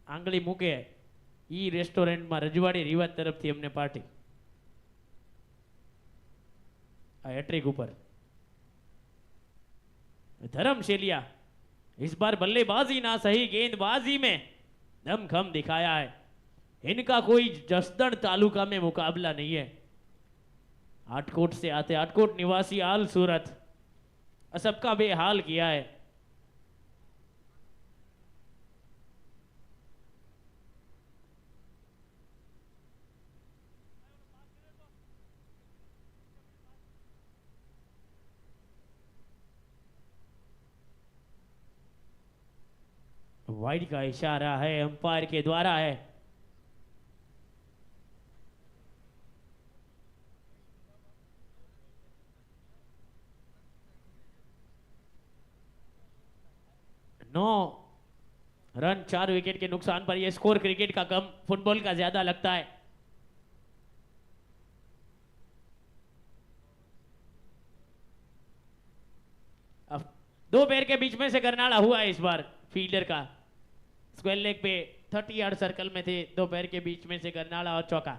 આંગળી મૂકે ઈ રેસ્ટોરન્ટમાં રજવાડી રિવાજ તરફથી અમને પાર્ટી। આ हैट्रिक ऊपर धर्मशेलिया, इस बार बल्लेबाजी ना सही गेंदबाजी में दमखम दिखाया है। इनका कोई जसदण तालुका में मुकाबला नहीं है। आटकोट से आते आटकोट निवासी आल सूरत, सबका बेहाल किया है। वाइड का इशारा है अंपायर के द्वारा है। नौ रन 4 विकेट के नुकसान पर यह स्कोर क्रिकेट का कम, फुटबॉल का ज्यादा लगता है। अब 2 पैर के बीच में से करनाड़ा हुआ है इस बार फील्डर का। स्क्वायर लेग पे 30 यार्ड सर्कल में थे, 2 पैर के बीच में से करनाड़ा और चौका।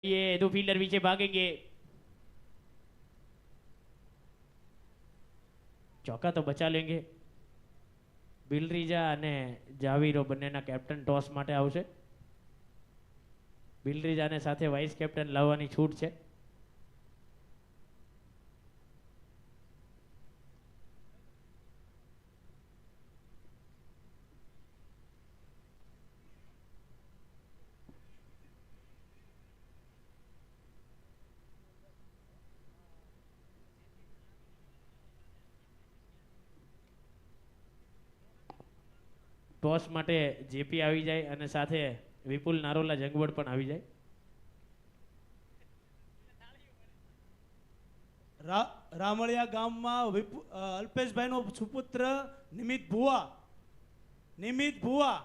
ये 2 फील्डर पीछे भागेंगे। चौका तो बचा लेंगे। બિલરીજા અને જાવીરો બંનેના કેપ્ટન ટોસ માટે આવશે। બિલરીજાને સાથે વાઇસ કેપ્ટન લાવવાની છૂટ છે. ટોસ માટે જેપી આવી જાય અને સાથે વિપુલ નારોલા જંગવડ પણ આવી જાય. રામળિયા ગામમાં અલ્પેશભાઈનો સુપુત્ર નિમિત ભુવા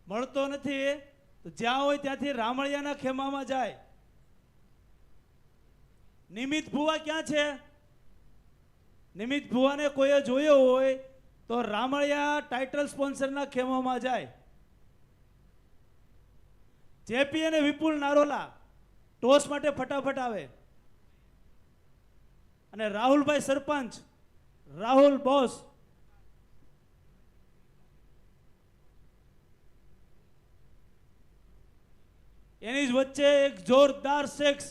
મળતો નથી, તો જ્યાં હોય ત્યાંથી રામળિયાના ખેમામાં જાય. નિમિત ભુવા ક્યાં છે? નિમિત ભુવાને કોઈએ જોયો હોય તો રામળિયા ટાઇટલ સ્પોન્સરના ખેમામાં જાય. જેપી અને વિપુલ નારોલા ટોસ માટે ફટાફટ આવે. અને રાહુલભાઈ સરપંચ, રાહુલ બોસ, એની જ વચ્ચે એક જોરદાર સેક્સ.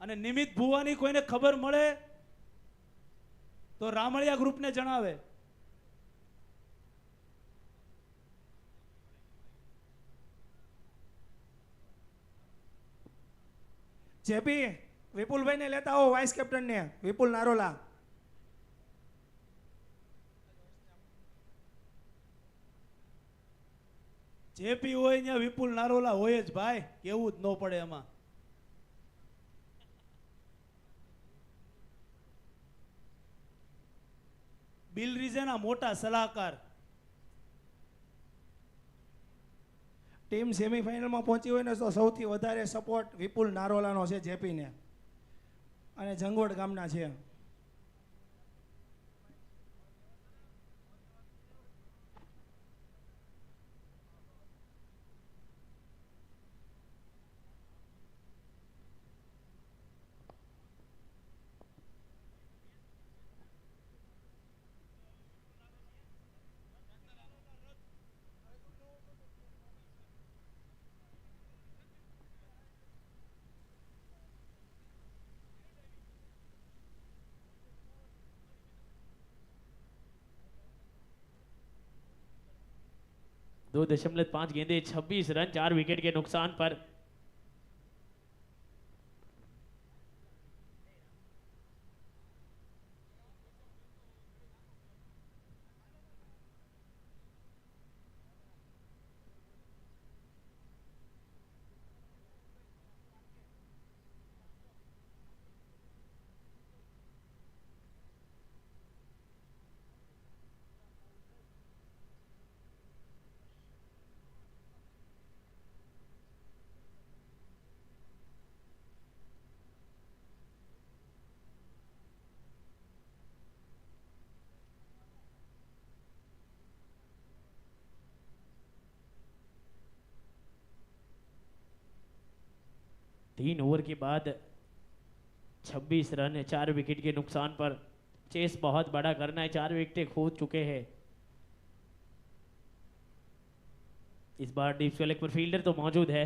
અને નિમિત ભુવાની કોઈને ખબર મળે તો રામળિયા ગ્રુપને જણાવે. જેપી વિપુલભાઈને લેતા આવો, વાઇસ કેપ્ટનને વિપુલ નારોલા. જેપી હોય ત્યાં વિપુલ નારોલા હોય જ ભાઈ, કેવું જ ન પડે એમાં. બિલરીજાના મોટા સલાહકાર. ટીમ સેમીફાઇનલમાં પહોંચી હોય ને તો સૌથી વધારે સપોર્ટ વિપુલ નારોલાનો છે જેપીને, અને જંગવડ ગામના છે. दो 2.5 गेंदे 26 रन 4 विकेट के नुकसान पर. तीन ओवर के बाद 26 रन 4 विकेट के नुकसान पर. चेस बहुत बड़ा करना है, 4 विकेटें खो चुके हैं. इस बार डीप स्क्वेयर पर फील्डर तो मौजूद है.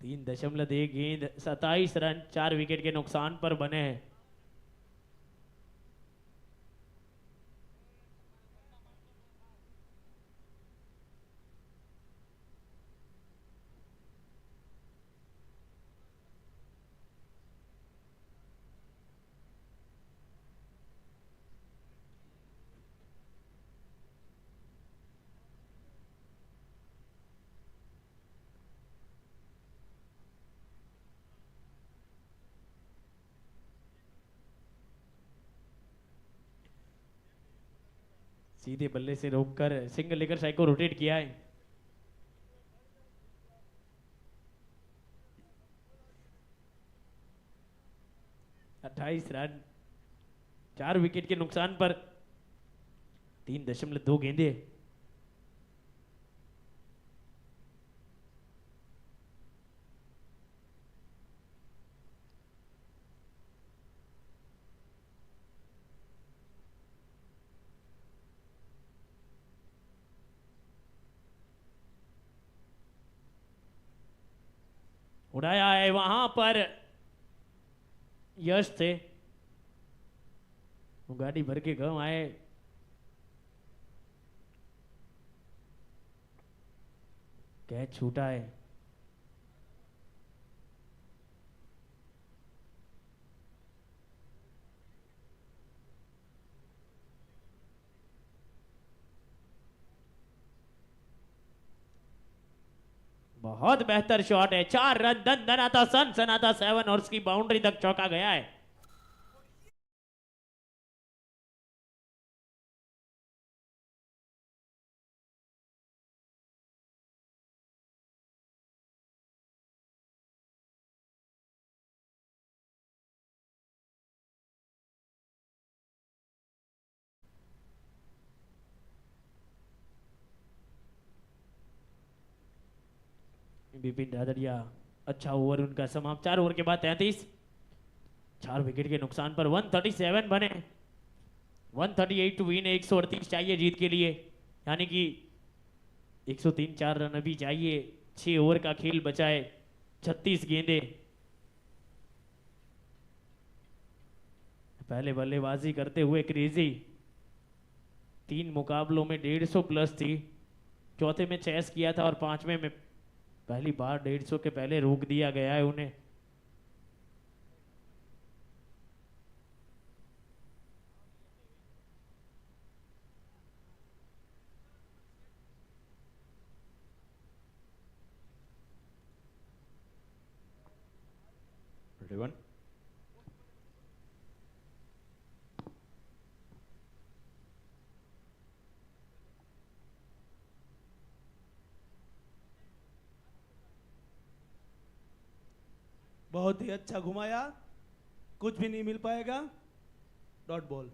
तीन 3.1 गेंद 27 रन 4 विकेट के नुकसान पर बने हैं. सीधे बल्ले से रोककर सिंगल लेकर साइड को रोटेट किया है. अट्ठाईस रन 4 विकेट के नुकसान पर. 3.2 गेंदे. उड़ाया है वहां पर यश थे, वो गाड़ी भर के गांव आए। कैच छूटा है। बहुत बेहतर शॉट है, 4 रन, दन दनाता सन सनाता 7 और उसकी बाउंड्री तक चौका गया है। बिपिन रादड़िया, अच्छा ओवर उनका समाप्त, 4 ओवर के बाद 33, 4 विकेट के नुकसान पर 137 बने, 138 टू विन, 138 चाहिए जीत के लिए, यानी कि 103 4 रन अभी चाहिए। 6 ओवर का खेल बचा है, 36 गेंदे। पहले बल्लेबाजी करते हुए क्रेजी 3 मुकाबलों में 150 प्लस थी, चौथे में चेस किया था और पांचवें में पहली बार 150 के पहले रोक दिया गया है उन्हें। Ready, 1. बहुत ही अच्छा घुमाया, कुछ भी नहीं मिल पाएगा, डॉट बॉल।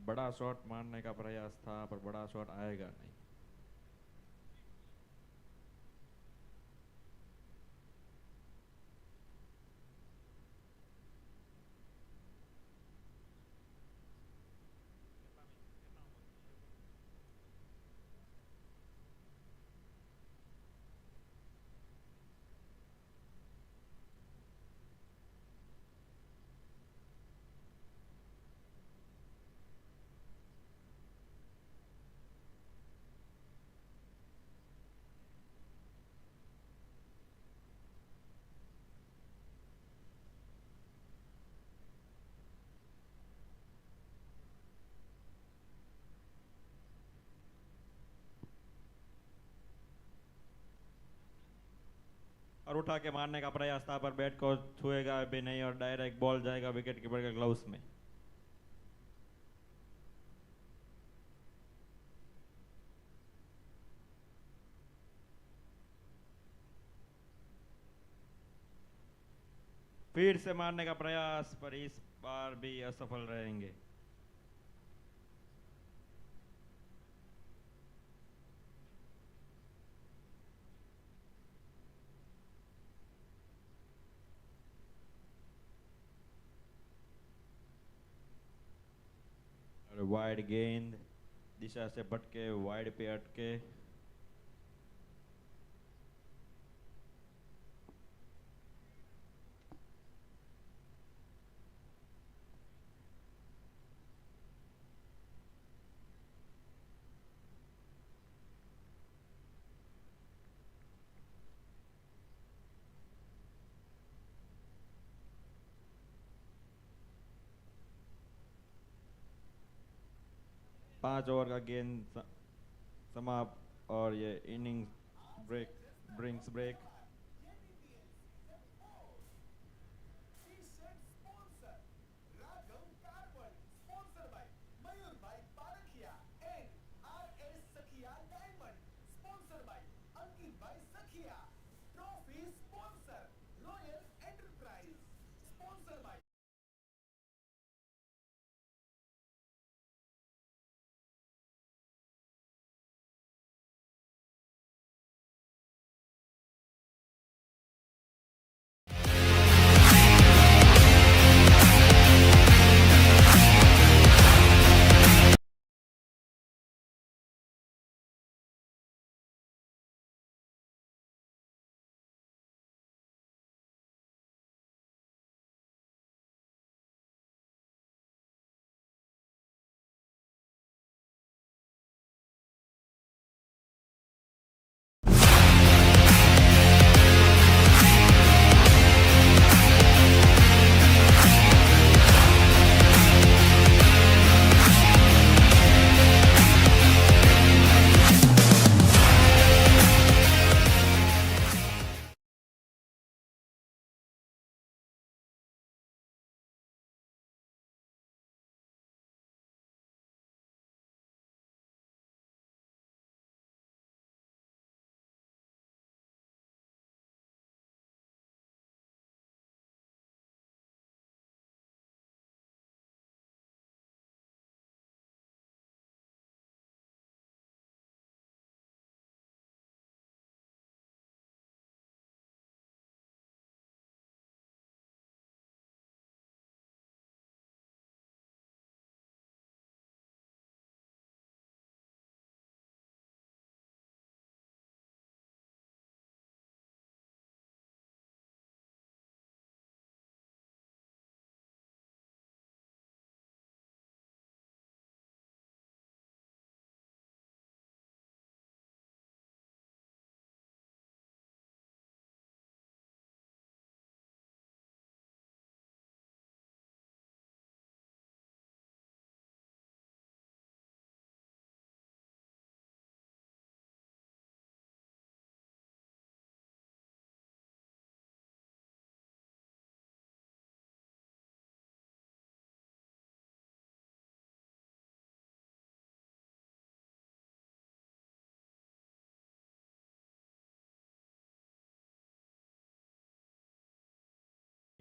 बड़ा शॉट मारने का प्रयास था पर बड़ा शॉट आएगा नहीं। और उठा के मारने का प्रयास था पर बैट को छुएगा भी नहीं और डायरेक्ट बॉल जाएगा विकेट कीपर के ग्लव्स में। फिर से मारने का प्रयास पर इस बार भी असफल रहेंगे। वाइड गेंद दिशा से भटके, वाइड पे अटके। पांच ओवर का गेंद समाप्त और ये innings break brings break. T-shirt sponsor Raghav Carbon, sponsored by Mayur Bhai Parakhia and RS Sakhia Diamond, sponsored by Ankit Bhai Sakhia. Trophy sponsor Royal Enterprise, sponsored by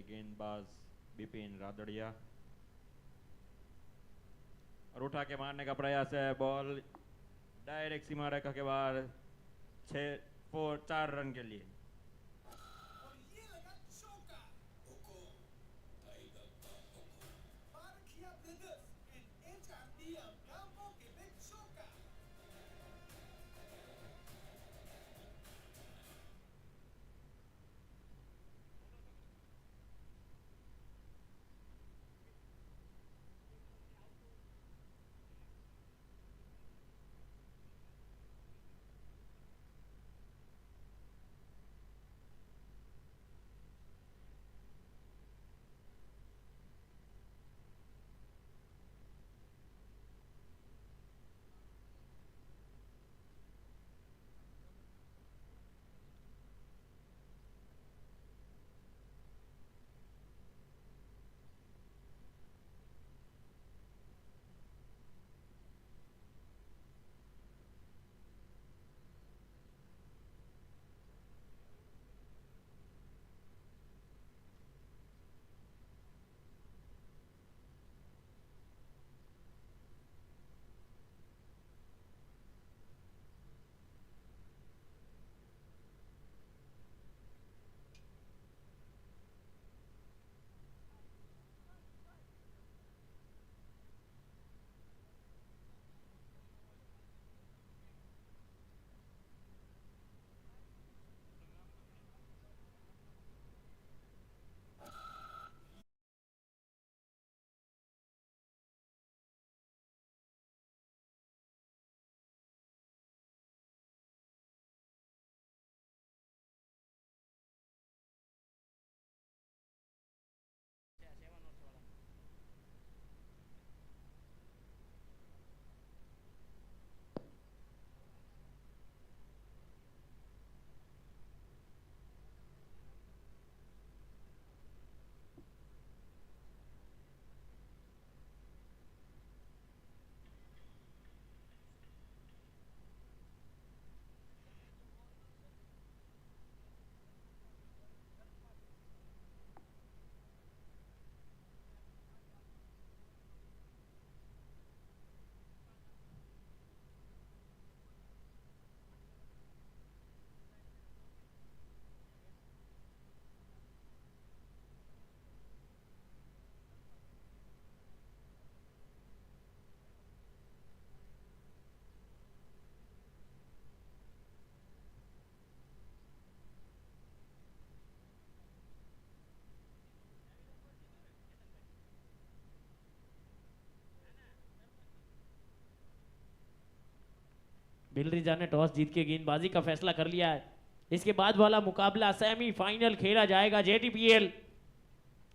गेंदबाज बिपिन रादड़िया और उठा के मारने का प्रयास है, बॉल डायरेक्ट सीमा रेखा के बाहर, 4 रन के लिए। और ये लगा चौका। पारखिया ब्रदर्स एंड HRDM का मौके पे चौका। बिलरिजा ने टॉस जीत के गेंदबाजी का फैसला कर लिया है। इसके बाद वाला मुकाबला सेमीफाइनल खेला जाएगा। JTPL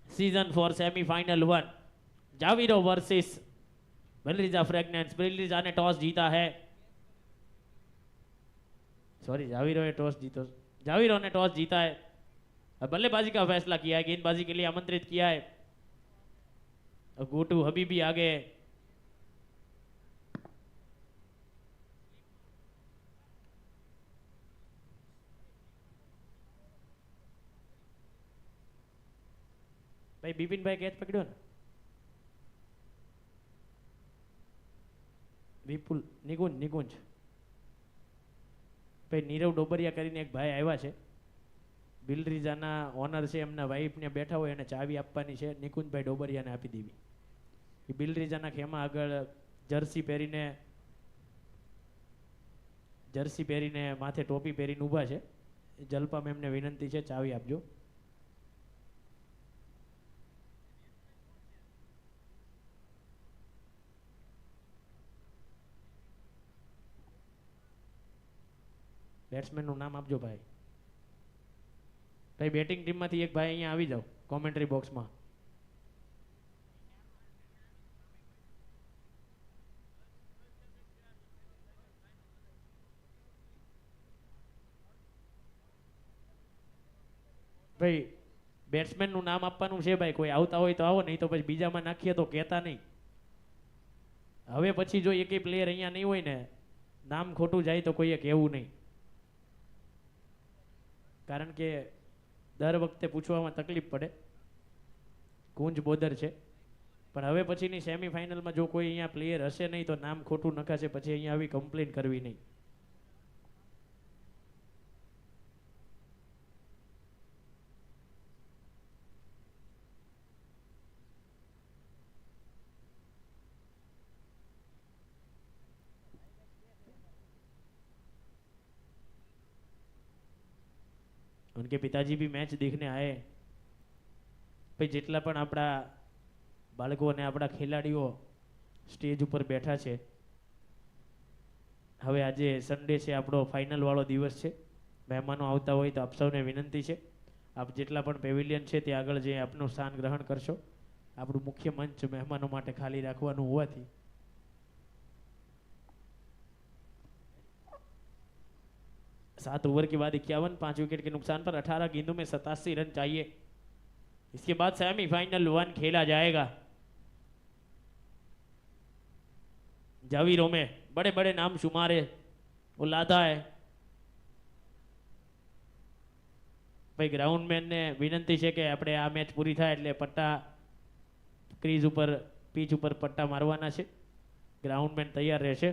season 4 semifinal 1 Javiro versus Bilriza fragrance. Bilriza ने टॉस जीता है, सॉरी जावीरो ने टॉस जीता है। अब बल्लेबाजी का फैसला किया है, गेंदबाजी के लिए आमंत्रित किया है। गोटू हबीबी आ गए। भाई बिपिन भाई कैच पकड़ो ना। વિપુલ નિકુંજ ભાઈ નીરવ ડોબરિયા કરીને એક ભાઈ આવ્યા છે, બિલરીજાના ઓનર છે, એમના વાઈફને બેઠા હોય એને ચાવી આપવાની છે, નિકુંજભાઈ ડોબરિયાને આપી દેવી. એ બિલરીજાના ખેમા આગળ જર્સી પહેરીને માથે ટોપી પહેરીને ઊભા છે. જલપા મેમને વિનંતી છે ચાવી આપજો. બેટ્સમેનનું નામ આપજો ભાઈ. ભાઈ બેટિંગ ટીમમાંથી એક ભાઈ અહીંયા આવી જાઓ કોમેન્ટ્રી બોક્સમાં. ભાઈ બેટ્સમેનનું નામ આપવાનું છે ભાઈ. કોઈ આવતા હોય તો આવો, નહીં તો પછી બીજામાં નાખીએ તો કહેતા નહીં. હવે પછી જો એકેય પ્લેયર અહીંયા નહીં હોય ને, નામ ખોટું જાય તો કોઈએ કહેવું નહીં, કારણ કે દર વખતે પૂછવામાં તકલીફ પડે. કુંજ બોદર છે. પણ હવે પછીની સેમિફાઇનલમાં જો કોઈ અહીંયા પ્લેયર હશે નહીં તો નામ ખોટું નખાશે, પછી અહીંયા આવી કમ્પ્લેન કરવી નહીં. उनके पिताजी भी मैच देखने आए. ભાઈ જેટલા પણ આપણા બાળકો અને આપણા ખેલાડીઓ સ્ટેજ ઉપર બેઠા છે, હવે આજે સન્ડે છે, આપણો ફાઇનલ વાળો દિવસ છે. મહેમાનો આવતા હોય તો આપ સૌને વિનંતી છે, આપ જેટલા પણ પેવિલિયન છે તે આગળ જઈ આપનું સ્થાન ગ્રહણ કરશો. આપણું મુખ્ય મંચ મહેમાનો માટે ખાલી રાખવાનું હોવાથી 7 ओवर के बाद 51, 5 विकेट के नुकसान पर 18 गेंदों में 87 रन चाहिए. इसके बाद सेमीफाइनल 1 खेला जाएगा. जावीरों में बड़े बड़े नाम शुमारे वो लाता है. भाई ग्राउंडमैन ने विनंती है कि આપણે આ મેચ પૂરી થાય એટલે પટ્ટા ક્રીઝ ઉપર પીચ ઉપર પટ્ટા મારવાના છે. ગ્રાઉન્ડમેન તૈયાર રહેશે.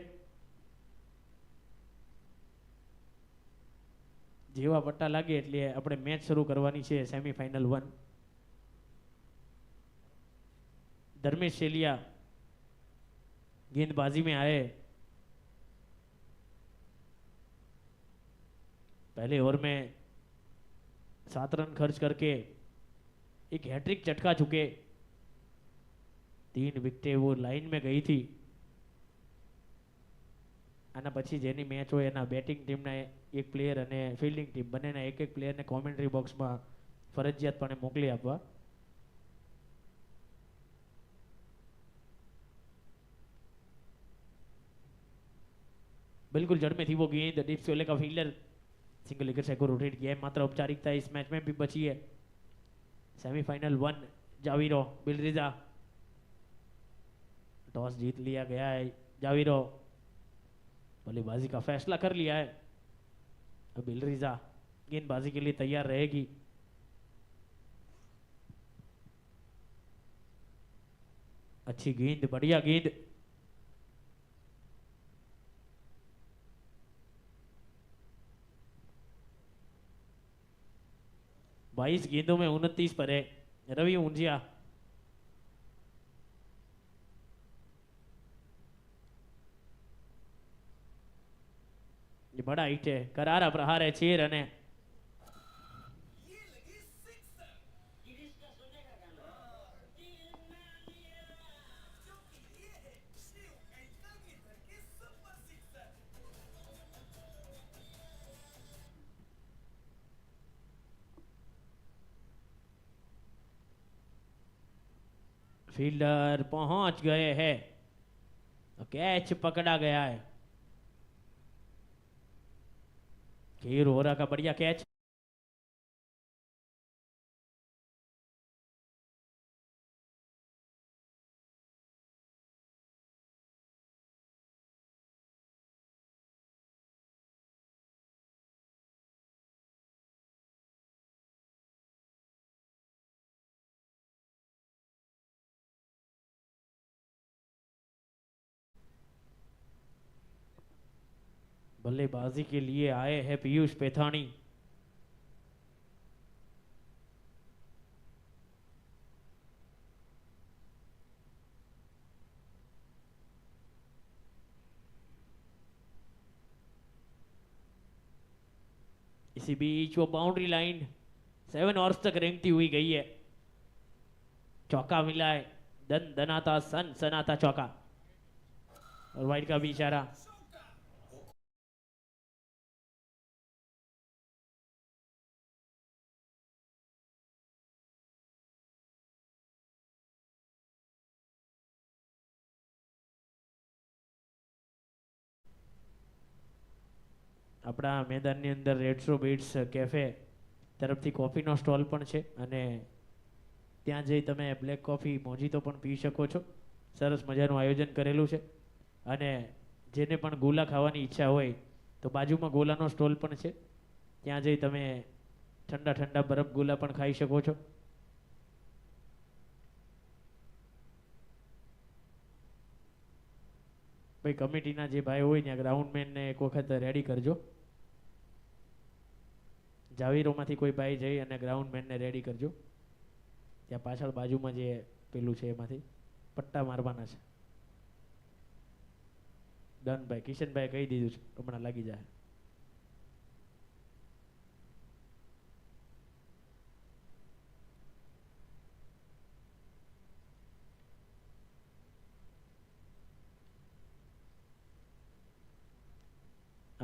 જેવા પટ્ટા લાગે એટલે આપણે મેચ શરૂ કરવાની છે સેમીફાઇનલ 1. धर्मेश शेलिया गेंदबाजी में आए. पहले ओवर में 7 रन खर्च करके एक हैट्रिक चटका चुके. 3 विकेटें वो लाइन में गई थी. આના પછી જેની મેચ હોય એના બેટિંગ ટીમના એક પ્લેયર અને ફિલ્ડિંગ ટીમ બંનેના એક પ્લેયરને કોમેન્ટ્રી બોક્સમાં ફરજિયાતપણે મોકલી આપવા. बिल्कुल जड़ में थी वो गेंद. डीप स्वेले का फील्डर सिंगल विकेट से को रोटेट किया है. मात्र औपचारिकता इस मैच में भी बची है. सेमीफाइनल 1 जावीरो बिलरिजा. टॉस जीत लिया गया है. जावीरो बल्लेबाजी का फैसला कर लिया है. अब बिलरिजा गेंदबाजी के लिए तैयार रहेगी. अच्छी गेंद, बढ़िया गेंद. बाईस गेंदों में 29 पर है रवि ऊंजिया. ये बड़ा हिट है. करारा प्रहार है. 6 रन है. ये लगी सिक्सर क्योंकि ये है शिव एंड नागेंद्र के सुपर सिक्सर. फील्डर पहुंच गए हैं. कैच पकड़ा गया है. केर होरा का बढ़िया कैच. बल्लेबाजी के लिए आए हैं पीयूष पेथानी. इसी बीच वो बाउंड्री लाइन 7 ओवर्स तक रेंगती हुई गई है. चौका मिला है. दन दनाता सन सनाता चौका और वाइड का भी इशारा. આપણા મેદાનની અંદર રેડ્સો બીટ્સ કેફે તરફથી કોફીનો સ્ટોલ પણ છે અને ત્યાં જઈ તમે બ્લેક કોફી મોજીતો પણ પી શકો છો. સરસ મજાનું આયોજન કરેલું છે અને જેને પણ ગોલા ખાવાની ઈચ્છા હોય તો બાજુમાં ગોલાનો સ્ટોલ પણ છે. ત્યાં જઈ તમે ઠંડા ઠંડા બરફ ગોલા પણ ખાઈ શકો છો. ભાઈ કમિટીના જે ભાઈ હોય ત્યાં ગ્રાઉન્ડમેનને એક વખત રેડી કરજો. જાવીરોમાંથી કોઈ ભાઈ જઈ અને ગ્રાઉન્ડમેનને રેડી કરજો. ત્યાં પાછળ બાજુમાં જે પેલું છે એમાંથી પટ્ટા મારવાના છે. ડન ભાઈ, કિશનભાઈ કહી દીધું છે, હમણાં લાગી જાય.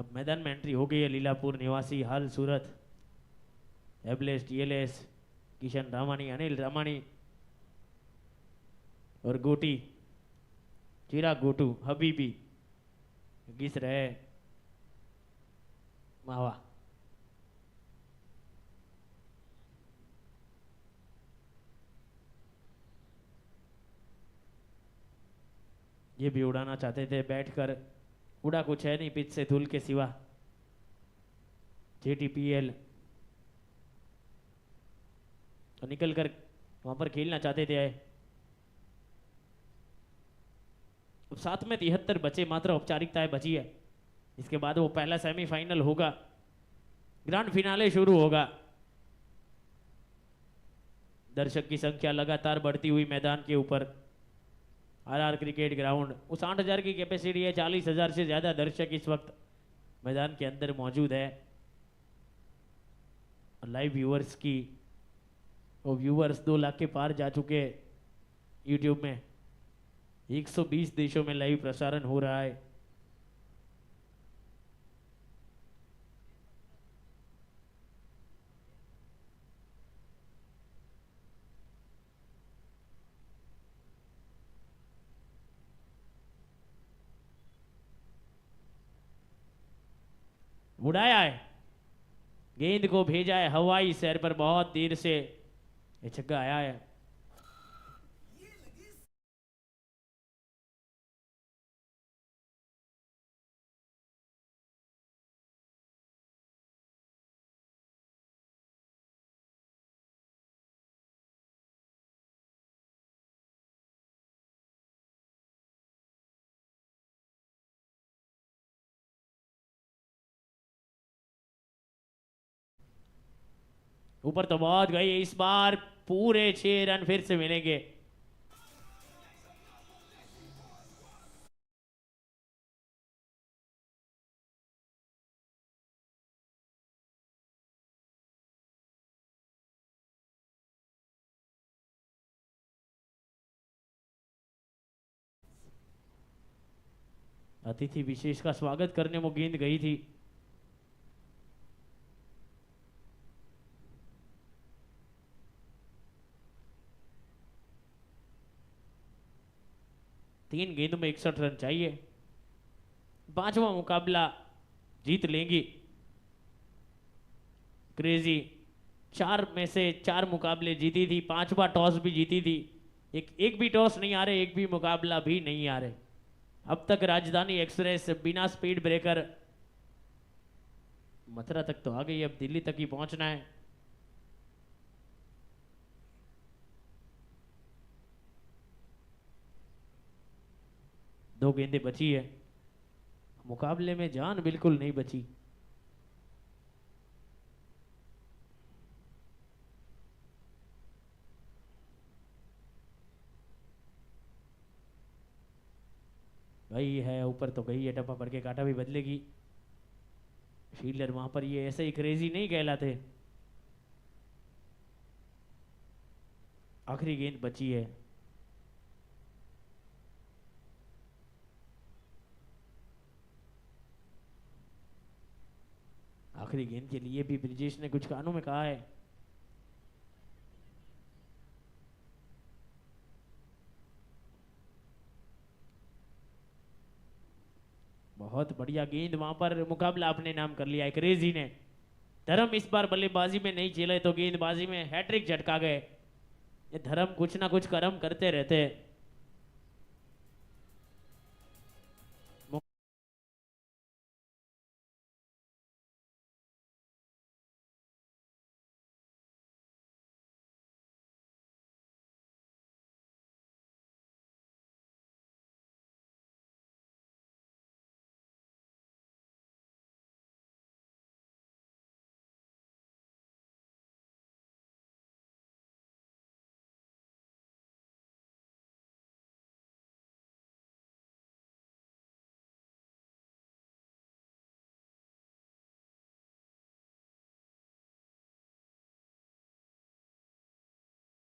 अब मैदान में एंट्री हो गई है लीलापुर निवासी हाल सूरत एबलेस टीएलएस किशन रामानी अनिल रामानी और गोटी चिराग गोटू हबीबी घिस रहे मावा. ये भी उड़ाना चाहते थे बैठकर, उड़ा कुछ है नहीं पिच से धूल के सिवा. जेटीपीएल तो निकल कर वहां पर खेलना चाहते थे. अब साथ में 73 बचे, मात्र औपचारिकताएं बची है. इसके बाद वो पहला सेमीफाइनल होगा, ग्रैंड फिनाले शुरू होगा. दर्शक की संख्या लगातार बढ़ती हुई मैदान के ऊपर. आरआर क्रिकेट ग्राउंड, उस 6000 की कैपेसिटी है. 40,000 से ज्यादा दर्शक इस वक्त मैदान के अंदर मौजूद है. लाइव व्यूअर्स की वो व्यूअर्स 2 लाख के पार जा चुके हैं यूट्यूब में. 120 देशों में लाइव प्रसारण हो रहा है. उड़ाया है, गेंद को भेजा है हवाई सैर पर. बहुत देर से ये छक्का आया है. ऊपर तो बहुत गई, इस बार पूरे 6 रन फिर से मिलेंगे. अतिथि विशेष का स्वागत करने में गेंद गई थी. तीन गेंदों में 61 रन चाहिए. 5वां मुकाबला जीत लेंगी क्रेजी. 4 में से 4 मुकाबले जीती थी, 5वां टॉस भी जीती थी. एक भी टॉस नहीं आ रहे, एक भी मुकाबला भी नहीं आ रहे. अब तक राजधानी एक्सप्रेस बिना स्पीड ब्रेकर मथुरा तक तो आ गई, अब दिल्ली तक ही पहुंचना है. दो गेंदें बची है, मुकाबले में जान बिल्कुल नहीं बची. गई है ऊपर तो गई है, टप्पा पड़ के कांटा भी बदलेगी. फील्डर वहां पर ये ऐसे ही क्रेजी नहीं कहलाते. आखिरी गेंद बची है. आखिरी गेंद के लिए भी ब्रिजेश ने कुछ कानों में कहा है. बहुत बढ़िया गेंद, वहां पर मुकाबला अपने नाम कर लिया है क्रेजी ने. धर्म इस बार बल्लेबाजी में नहीं चले तो गेंदबाजी में हैट्रिक झटका गए. ये धर्म कुछ ना कुछ कर्म करते रहते हैं.